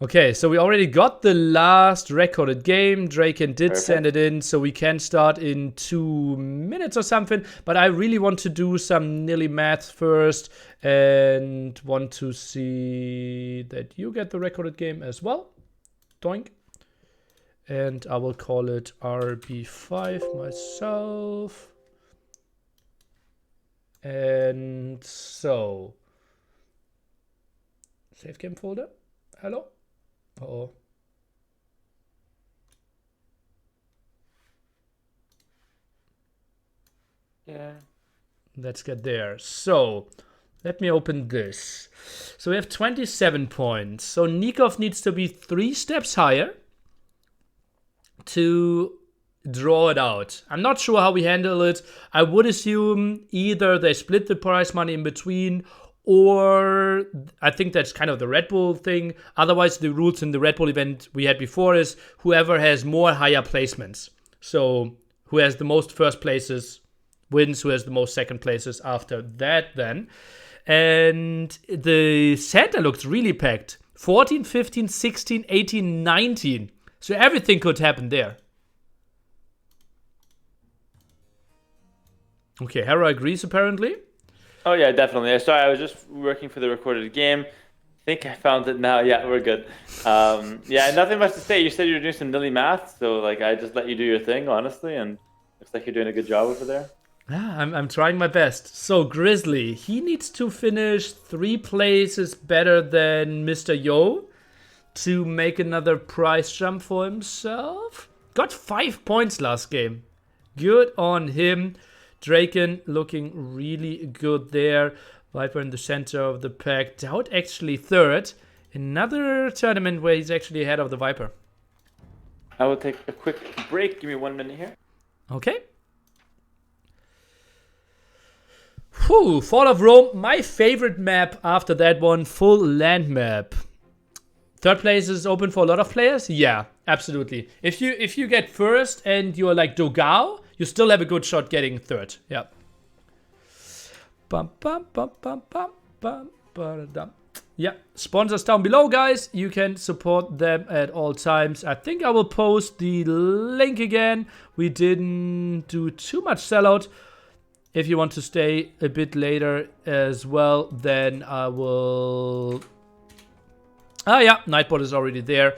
Okay, so we already got the last recorded game. Dracken did send it in, so we can start in 2 minutes or something. But I really want to do some nearly math first and want to see that you get the recorded game as well. Doink. And I will call it RB5 myself. And so, save game folder. Hello. Uh-oh. Yeah. Let's get there. So, let me open this. So we have 27 points. So Nicov needs to be 3 steps higher to draw it out. I'm not sure how we handle it. I would assume either they split the prize money in between, or I think that's kind of the Red Bull thing. Otherwise, the rules in the Red Bull event we had before is whoever has more higher placements. So who has the most first places wins, who has the most second places after that then. And the center looks really packed. 14, 15, 16, 18, 19. So everything could happen there. Okay, Hera agrees apparently. Oh yeah, definitely. Sorry, I was just working for the recorded game. I think I found it now. Yeah, we're good. Yeah, nothing much to say. You said you were doing some nilly math, so like I just let you do your thing, honestly, and looks like you're doing a good job over there. Yeah, I'm trying my best. So Grizzly, he needs to finish 3 places better than Mr. Yo to make another prize jump for himself. Got 5 points last game. Good on him. Dracken looking really good there. Viper in the center of the pack. DauT actually third. Another tournament where he's actually ahead of the Viper. I will take a quick break. Give me 1 minute here. Okay. Whew, Fall of Rome, my favorite map after that one, full land map. Third place is open for a lot of players? Yeah, absolutely. If you get first and you're like dogao, you still have a good shot getting third. Yeah. Bum, bum, bum, bum, bum, bum, ba-da-dum. Yeah, sponsors down below, guys. You can support them at all times. I think I will post the link again. We didn't do too much sellout. If you want to stay a bit later as well, then I will... Ah, yeah, Nightbot is already there.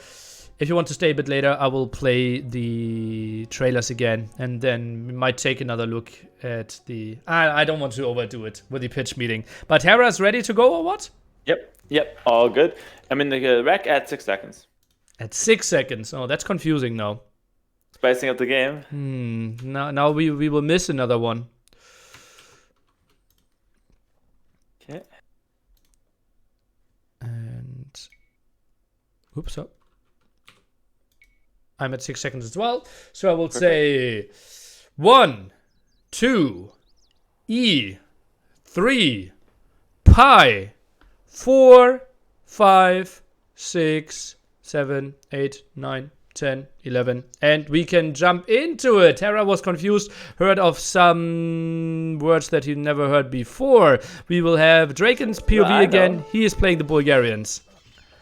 If you want to stay a bit later, I will play the trailers again. And then we might take another look at the... I don't want to overdo it with the pitch meeting. But Hera's ready to go or what? Yep, all good. I'm in the rec at 6 seconds. At 6 seconds. Oh, that's confusing now. Spicing up the game. Now we will miss another one. Okay. And... Oops, oh. I'm at 6 seconds as well. So I will say 1, 2, E, 3, pi, 4, 5, 6, 7, 8, 9, 10, 11. And we can jump into it. Hera was confused, heard of some words that he never heard before. We will have Drakken's POV again. He is playing the Bulgarians.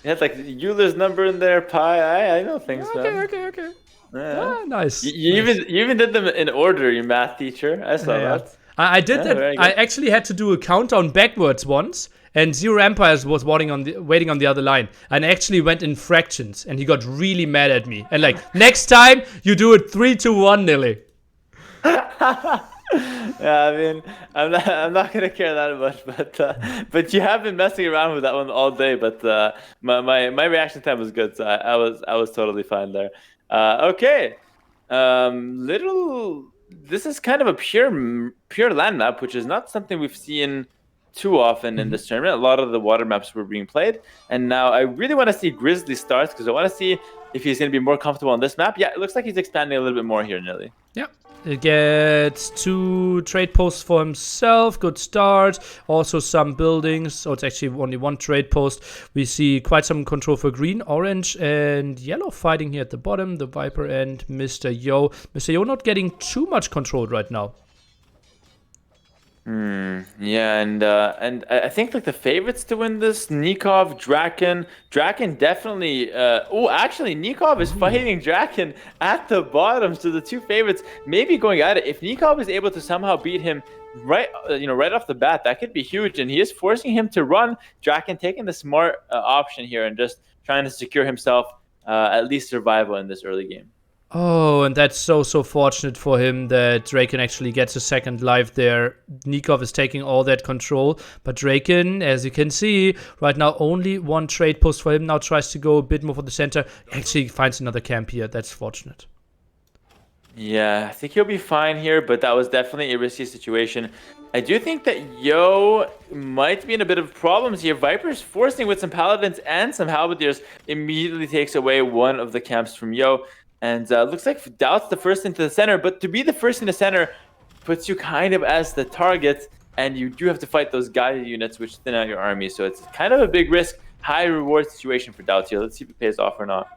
It has like Euler's number in there, pi. I know things, man. Okay. Yeah. Ah, nice. You even did them in order, you math teacher. I saw that. I did that. I actually had to do a countdown backwards once, and Zero Empires was waiting on the other line, and I actually went in fractions, and he got really mad at me. And like, next time you do it 3, 2, 1, Nilly. Yeah, I mean, I'm not gonna care that much, but you have been messing around with that one all day. But my reaction time was good, so I was totally fine there. Okay, little. This is kind of a pure land map, which is not something we've seen too often in this tournament. A lot of the water maps were being played, and now I really want to see Grizzly starts because I want to see if he's going to be more comfortable on this map. Yeah, it looks like he's expanding a little bit more here, Nilly. Yeah. He gets 2 trade posts for himself. Good start. Also some buildings. So it's actually only 1 trade post. We see quite some control for green, orange, and yellow fighting here at the bottom. The Viper and Mr. Yo. Mr. Yo not getting too much control right now. Yeah, and I think like the favorites to win this, Nicov, Dracken. Dracken definitely. Oh, actually, Nicov is fighting Dracken at the bottom. So the 2 favorites maybe going at it. If Nicov is able to somehow beat him right, right off the bat, that could be huge. And he is forcing him to run. Dracken taking the smart option here and just trying to secure himself at least survival in this early game. Oh, and that's so fortunate for him that Draken actually gets a second life there. Nicov is taking all that control, but Draken, as you can see, right now only 1 trade post for him. Now tries to go a bit more for the center. Actually finds another camp here. That's fortunate. Yeah, I think he'll be fine here, but that was definitely a risky situation. I do think that Yo might be in a bit of problems here. Viper's forcing with some paladins and some halberdiers, immediately takes away one of the camps from Yo. And looks like DauT's the first into the center, but to be the first in the center puts you kind of as the target, and you do have to fight those guided units which thin out your army. So it's kind of a big risk, high reward situation for DauT here. Let's see if it pays off or not.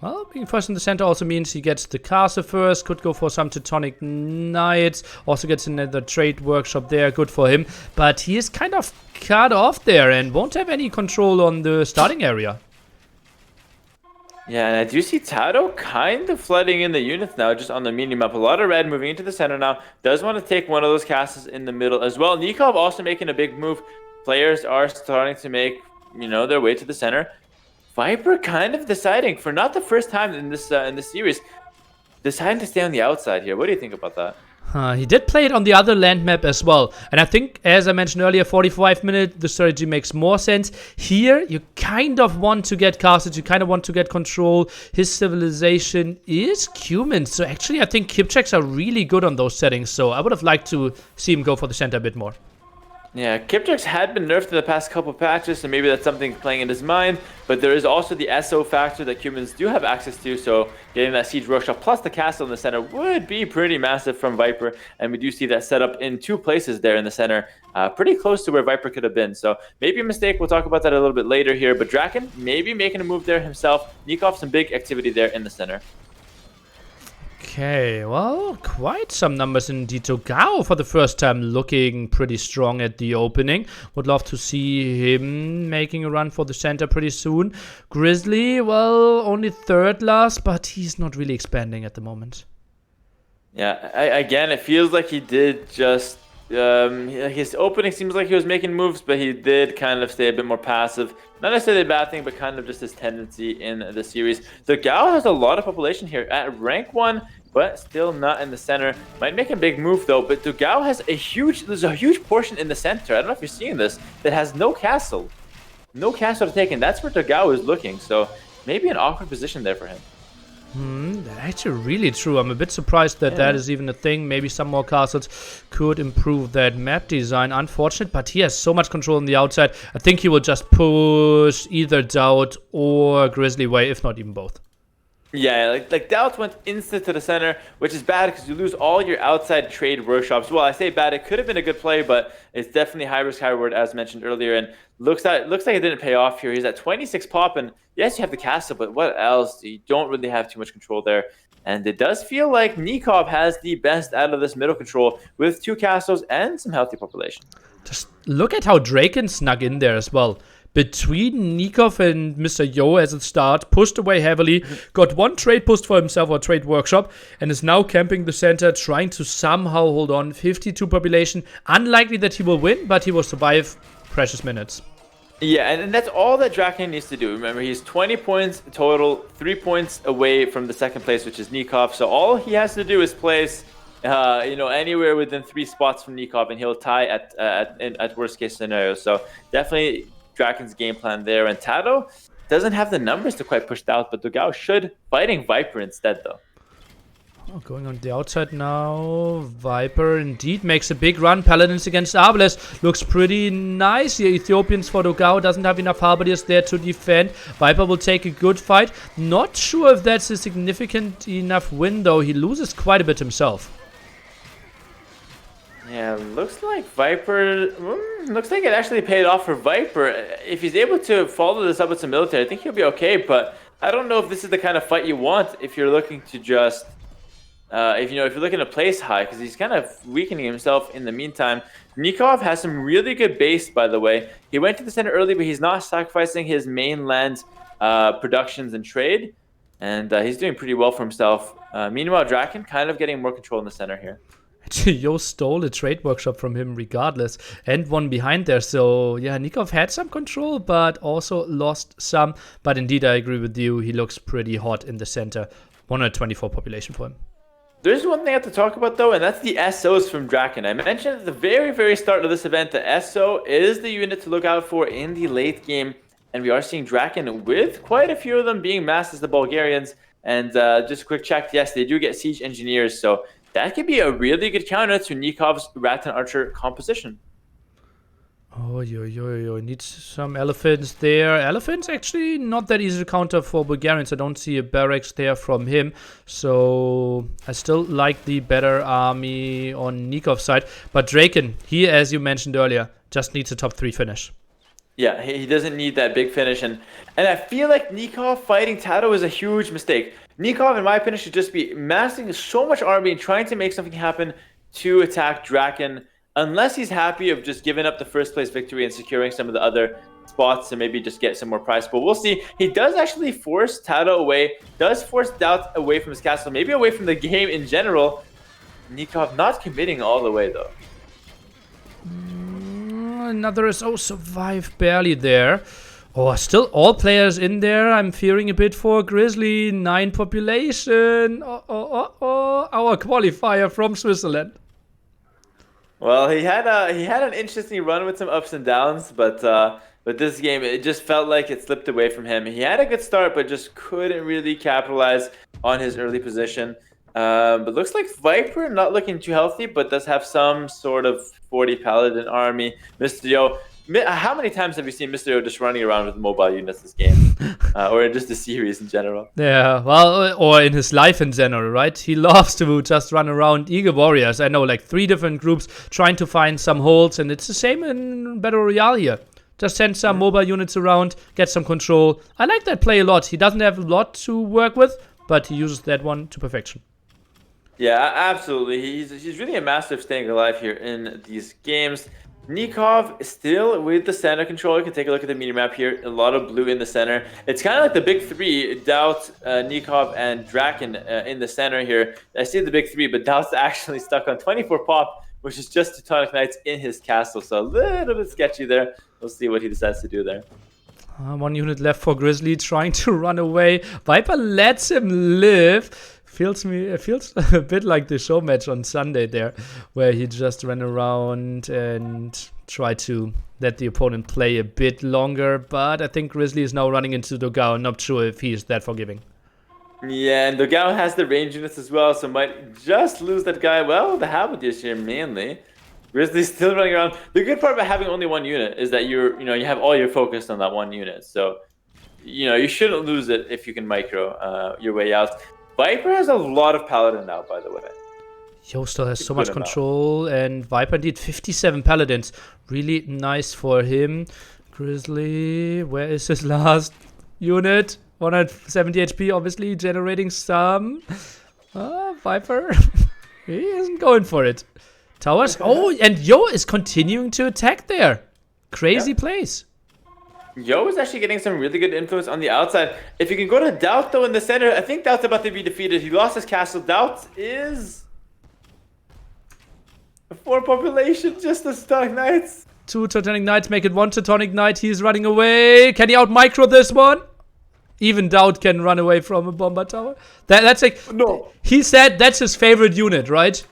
Well, being first in the center also means he gets the castle first. Could go for some Teutonic Knights. Also gets another trade workshop there. Good for him. But he is kind of cut off there and won't have any control on the starting area. Yeah, and I do see TaToH kind of flooding in the units now, just on the mini-map. A lot of red moving into the center now. Does want to take one of those castles in the middle as well. Nicov also making a big move. Players are starting to make, their way to the center. Viper kind of deciding, for not the first time in this series, deciding to stay on the outside here. What do you think about that? He did play it on the other land map as well. And I think, as I mentioned earlier, 45 minutes, the strategy makes more sense. Here, you kind of want to get castles, you kind of want to get control. His civilization is cumin. So actually, I think Kipchaks are really good on those settings. So I would have liked to see him go for the center a bit more. Yeah, Kipchaks had been nerfed in the past couple patches, so maybe that's something playing in his mind. But there is also the SO factor that humans do have access to, so getting that Siege Workshop plus the castle in the center would be pretty massive from Viper. And we do see that set up in 2 places there in the center, pretty close to where Viper could have been. So maybe a mistake, we'll talk about that a little bit later here. But Dracken maybe making a move there himself. Nicov, some big activity there in the center. Okay, well, quite some numbers in dogao for the first time, looking pretty strong at the opening. Would love to see him making a run for the center pretty soon. Grizzly, well, only 3rd last, but he's not really expanding at the moment. Yeah, again, it feels like he did just... his opening seems like he was making moves, but he did kind of stay a bit more passive. Not necessarily a bad thing, but kind of just his tendency in the series. dogao has a lot of population here at rank 1, but still not in the center. Might make a big move though, but dogao has there's a huge portion in the center, I don't know if you're seeing this, that has no castle. No castle to take, and that's where dogao is looking, so maybe an awkward position there for him. That's actually really true. I'm a bit surprised that that is even a thing. Maybe some more castles could improve that map design. Unfortunate, but he has so much control on the outside. I think he will just push either DauT or Grizzly away, if not even both. Yeah, like DauT went instant to the center, which is bad because you lose all your outside trade workshops. Well, I say bad, it could have been a good play, but it's definitely high risk, high reward, as mentioned earlier. And looks like it didn't pay off here. He's at 26 pop, and yes, you have the castle, but what else? You don't really have too much control there. And it does feel like Nicov has the best out of this middle control with 2 castles and some healthy population. Just look at how Dracken snuck in there as well. Between Nicov and Mr. Yo as a start, pushed away heavily, got 1 trade post for himself or trade workshop, and is now camping the center, trying to somehow hold on. 52 population. Unlikely that he will win, but he will survive precious minutes. Yeah, and that's all that Dracken needs to do. Remember, he's 20 points total, 3 points away from the 2nd place, which is Nicov. So all he has to do is place anywhere within 3 spots from Nicov, and he'll tie at worst case scenario. So definitely Drakken's game plan there. And TaToH doesn't have the numbers to quite push DauT, but dogao should, fighting Viper instead though. Oh, going on the outside now. Viper indeed makes a big run. Paladins against Arbalest looks pretty nice here. Ethiopians for dogao doesn't have enough Halberdiers there to defend. Viper will take a good fight. Not sure if that's a significant enough win though. He loses quite a bit himself. Yeah, looks like Viper. Looks like it actually paid off for Viper. If he's able to follow this up with some military, I think he'll be okay. But I don't know if this is the kind of fight you want if you're looking to just, if you're looking to place high, because he's kind of weakening himself in the meantime. Nicov has some really good base, by the way. He went to the center early, but he's not sacrificing his mainland productions and trade, and he's doing pretty well for himself. Meanwhile, Dracken kind of getting more control in the center here. Yo stole a trade workshop from him regardless and one behind there. So yeah, Nicov had some control but also lost some. But indeed, I agree with you. He looks pretty hot in the center. 124 population for him. There's one thing I have to talk about though, and that's the SOs from Dracken. I mentioned at the very, very start of this event, the SO is the unit to look out for in the late game. And we are seeing Dracken with quite a few of them being massed as the Bulgarians. And just a quick check, yes, they do get siege engineers. So that could be a really good counter to Nikov's Rattan Archer composition. Oh, yo. Need some elephants there. Elephants actually not that easy to counter for Bulgarians. I don't see a barracks there from him. So I still like the better army on Nikov's side. But Dracken, he, as you mentioned earlier, just needs a top 3 finish. Yeah, he doesn't need that big finish. And I feel like Nicov fighting TaToH is a huge mistake. Nicov, in my opinion, should just be massing so much army and trying to make something happen to attack Dracken, unless he's happy of just giving up the first place victory and securing some of the other spots and maybe just get some more prize. But we'll see. He does actually force TaToH away, does force DauT away from his castle, maybe away from the game in general. Nicov not committing all the way, though. Another SO survived barely there. Oh, still all players in there. I'm fearing a bit for Grizzly. 9 population. Our qualifier from Switzerland. Well, he had an interesting run with some ups and downs, but this game, it just felt like it slipped away from him. He had a good start, but just couldn't really capitalize on his early position. But looks like Viper not looking too healthy, but does have some sort of 40 Paladin army. Mr. Yo, how many times have you seen Mr. Yo just running around with mobile units this game? Or in just the series in general? Yeah, well, or in his life in general, right? He loves to just run around Eagle Warriors. I know, like 3 different groups trying to find some holes, and it's the same in Battle Royale here. Just send some mobile units around, get some control. I like that play a lot. He doesn't have a lot to work with, but he uses that one to perfection. Yeah, absolutely. He's really a master of staying alive here in these games. Nicov is still with the center control. You can take a look at the mini map here. A lot of blue in the center. It's kind of like the big 3, DauT, Nicov, and Dracken in the center here. I see the big 3, but DauT's actually stuck on 24 pop, which is just TaToH Knights in his castle. So a little bit sketchy there. We'll see what he decides to do there. 1 unit left for Grizzly trying to run away. Viper lets him live. It feels a bit like the show match on Sunday there, where he just ran around and tried to let the opponent play a bit longer. But I think Grizzly is now running into dogao. I'm not sure if he's that forgiving. Yeah, and dogao has the range units as well, so might just lose that guy. Well, the Halberdiers here mainly. Grizzly's still running around. The good part about having only 1 unit is that you have all your focus on that 1 unit. So, you shouldn't lose it if you can micro your way out. Viper has a lot of Paladin now, by the way. Yo still has so much control, and Viper did 57 Paladins. Really nice for him. Grizzly, where is his last unit? 170 HP, obviously, generating some. Viper, he isn't going for it. Towers, and Yo is continuing to attack there. Crazy plays. Yo is actually getting some really good influence on the outside. If you can go to DauT, though, in the center, I think DauT's about to be defeated. He lost his castle. DauT is 4 population, just the TaToH Knights. 2 Teutonic Knights make it 1 Teutonic Knight. He's running away. Can he out-micro this one? Even DauT can run away from a bomber tower. That's like... No. He said that's his favorite unit, right?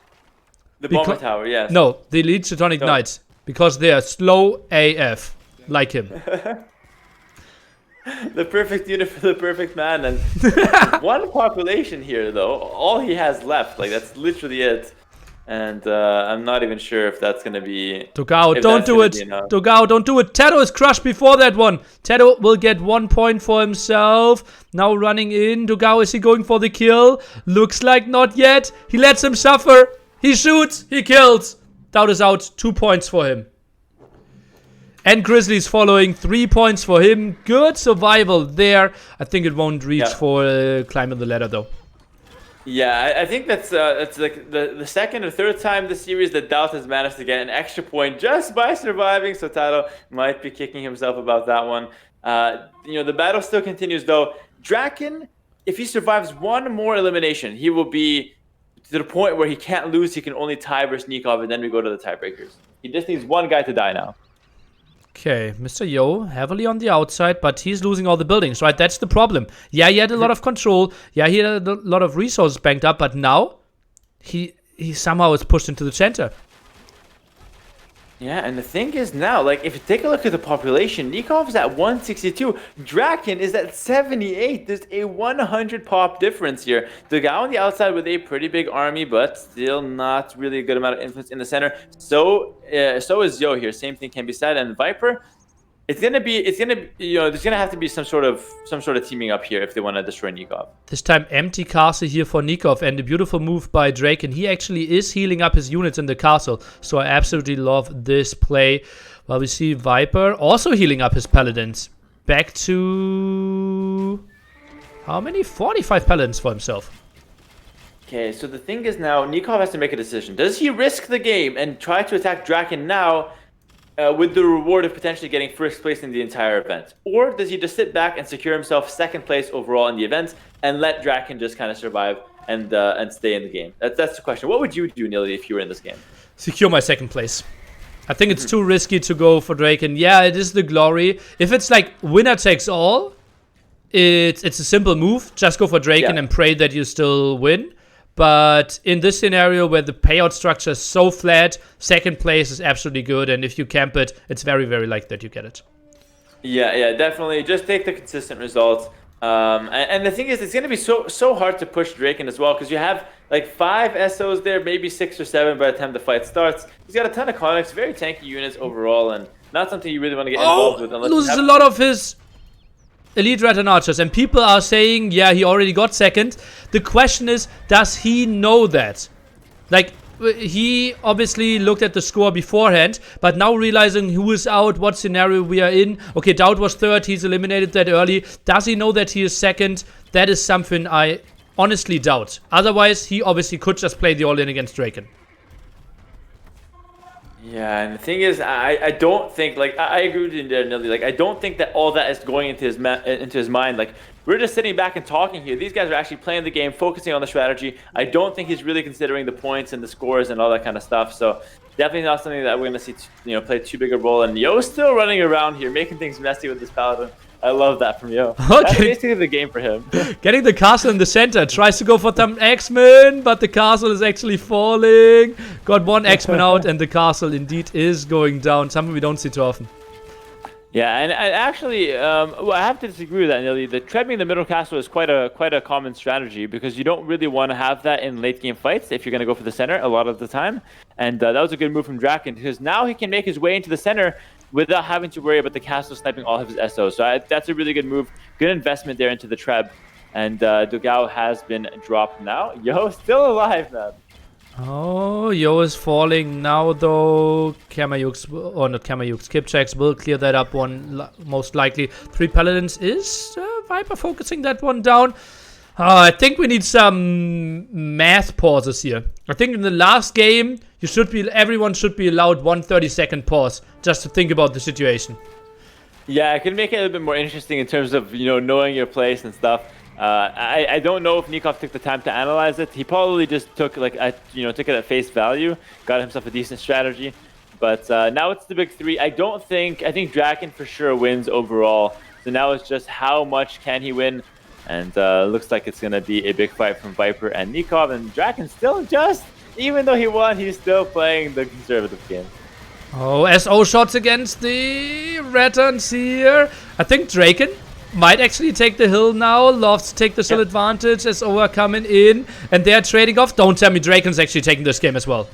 The bomber tower, yes. No, the elite Teutonic Knights. Because they are slow AF. Like him. The perfect unit for the perfect man. And one population here, though. All he has left. Like, that's literally it. And I'm not even sure if that's going to be... dogao, don't do it. dogao, don't do it. TaToH is crushed before that one. TaToH will get 1 point for himself. Now running in. dogao, is he going for the kill? Looks like not yet. He lets him suffer. He shoots. He kills. DauT is out. 2 points for him. And Grizzly's following. 3 points for him. Good survival there. I think it won't reach for climbing the ladder, though. Yeah, I think that's like the second or third time this series that DauT has managed to get an extra point just by surviving. So TaToH might be kicking himself about that one. The battle still continues, though. Dracken, if he survives one more elimination, he will be to the point where he can't lose. He can only tie versus Nicov, and then we go to the tiebreakers. He just needs one guy to die now. Okay, Mr. Yo, heavily on the outside, but he's losing all the buildings, right? That's the problem. Yeah, he had a lot of control. Yeah, he had a lot of resources banked up, but now he somehow is pushed into the center. Yeah, and the thing is now, like, if you take a look at the population, Nicov is at 162. Dracken is at 78. There's a 100 pop difference here. dogao on the outside with a pretty big army, but still not really a good amount of influence in the center. So is Yo here. Same thing can be said. And Viper, there's gonna have to be some sort of teaming up here if they want to destroy Nicov. This time empty castle here for Nicov, and a beautiful move by Dracken. He actually is healing up his units in the castle, so I absolutely love this play. While we see Viper also healing up his paladins. Back to how many? 45 paladins for himself. Okay, so the thing is now Nicov has to make a decision. Does he risk the game and try to attack Dracken now? With the reward of potentially getting first place in the entire event? Or does he just sit back and secure himself second place overall in the event and let Dracken just kind of survive and stay in the game? That's the question. What would you do, Nilly, if you were in this game? Secure my second place. I think it's too risky to go for Dracken. Yeah, it is the glory. If it's like winner takes all, it's a simple move. Just go for Dracken and pray that you still win. But in this scenario where the payout structure is so flat, second place is absolutely good. And if you camp it, it's very, very likely that you get it. Yeah, definitely. Just take the consistent results. And the thing is, it's going to be so hard to push Dracken as well, because you have like 5 SOs there, maybe 6 or 7 by the time the fight starts. He's got a ton of conics, very tanky units overall, and not something you really want to get involved with. Unless loses a lot of his elite rat and archers, and people are saying, yeah, he already got second. The question is, does he know that? Like, he obviously looked at the score beforehand, but now realizing who is out, what scenario we are in. Okay, DauT was third, he's eliminated that early. Does he know that he is second? That is something I honestly doubt. Otherwise, he obviously could just play the all-in against Dracken. Yeah, and the thing is, I don't think, like, I agree with you there, Nilly. Like, I don't think that all that is going into his mind. Like, we're just sitting back and talking here. These guys are actually playing the game, focusing on the strategy. I don't think he's really considering the points and the scores and all that kind of stuff. So definitely not something that we're going to see, play too big a role. And Yo's still running around here, making things messy with this paladin. I love that from Yo. Okay. That's basically the game for him. Getting the castle in the center. Tries to go for some X-Men, but the castle is actually falling. Got one X-Men out, and the castle indeed is going down. Something we don't see too often. Yeah, and actually, I have to disagree with that, Nilly. The treading the middle castle is quite a common strategy, because you don't really want to have that in late game fights if you're going to go for the center a lot of the time. And that was a good move from Dracken, because now he can make his way into the center without having to worry about the castle sniping all of his SOs. So that's a really good move. Good investment there into the treb. And dogao has been dropped now. Yo, still alive, man. Oh, Yo is falling now, though. Kamayuks, or not Kamayuks, Kipchaks will clear that up one, most likely. 3 paladins is Viper focusing that one down. I think we need some math pauses here. I think in the last game, everyone should be allowed 1 30-second pause just to think about the situation. Yeah, it could make it a little bit more interesting in terms of knowing your place and stuff. I don't know if Nicov took the time to analyze it. He probably just took took it at face value, got himself a decent strategy. But now it's the big 3. I think Dracken for sure wins overall. So now it's just how much can he win. And looks like it's going to be a big fight from Viper and Nicov. And Dracken still just even though he won, he's still playing the conservative game. Oh, SO shots against the Returns here. I think Draken might actually take the hill now. Loves to take the hill advantage. SO are coming in, and they're trading off. Don't tell me Draken's actually taking this game as well.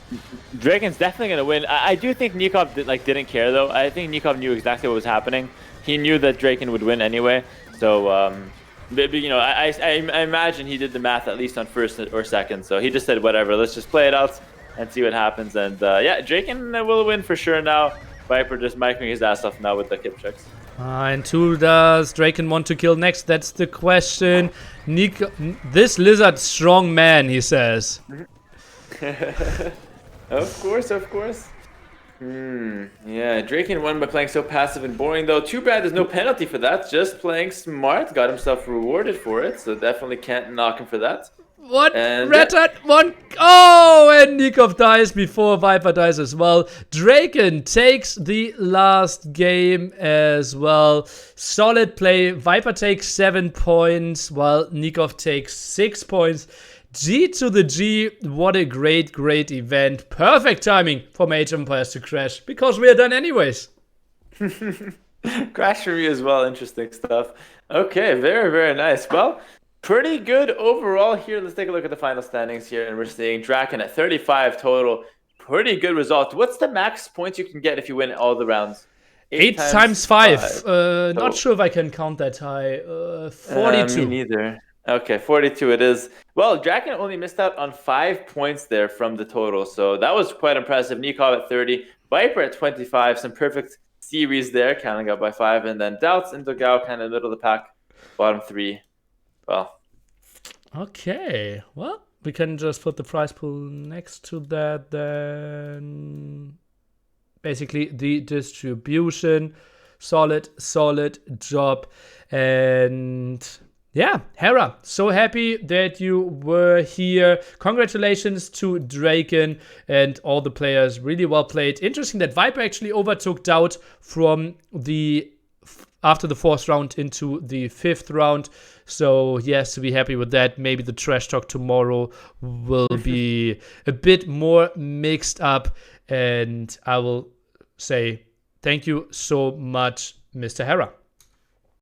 Draken's definitely going to win. I do think Nicov didn't care, though. I think Nicov knew exactly what was happening. He knew that Draken would win anyway. So, you know, I imagine he did the math at least on first or second. So he just said, whatever, let's just play it out and see what happens. And yeah, Draken will win for sure now. Viper just micing his ass off now with the kip checks. And who does Draken want to kill next? That's the question. This lizard strong man, he says. Of course, of course. Yeah, Draken won by playing so passive and boring, though. Too bad there's no penalty for that. Just playing smart. Got himself rewarded for it, so definitely can't knock him for that. What? Return one. Oh, and Nicov dies before Viper dies as well. Draken takes the last game as well. Solid play. Viper takes 7 points, while Nicov takes 6 points. G to the G. What a great, great event. Perfect timing for Mage Empires to crash, because we are done anyways. Crash for me as well. Interesting stuff. Okay, very, very nice. Well, pretty good overall here. Let's take a look at the final standings here, and we're seeing Dracken at 35 total. Pretty good result. What's the max points you can get if you win all the rounds? 8 times 5. Not sure if I can count that high. 42. Me neither. Okay, 42 it is. Well, Dracken only missed out on 5 points there from the total, so that was quite impressive. Nicov at 30, Viper at 25, some perfect series there, counting up by 5, and then DauT and dogao kind of middle of the pack, bottom 3. Well. Okay, well, we can just put the prize pool next to that, then basically the distribution. Solid job. And yeah, Hera, so happy that you were here. Congratulations to Draken and all the players. Really well played. Interesting that Viper actually overtook DauT from after the 4th round into the 5th round. So yes, to be happy with that. Maybe the trash talk tomorrow will be a bit more mixed up. And I will say thank you so much, Mr. Hera.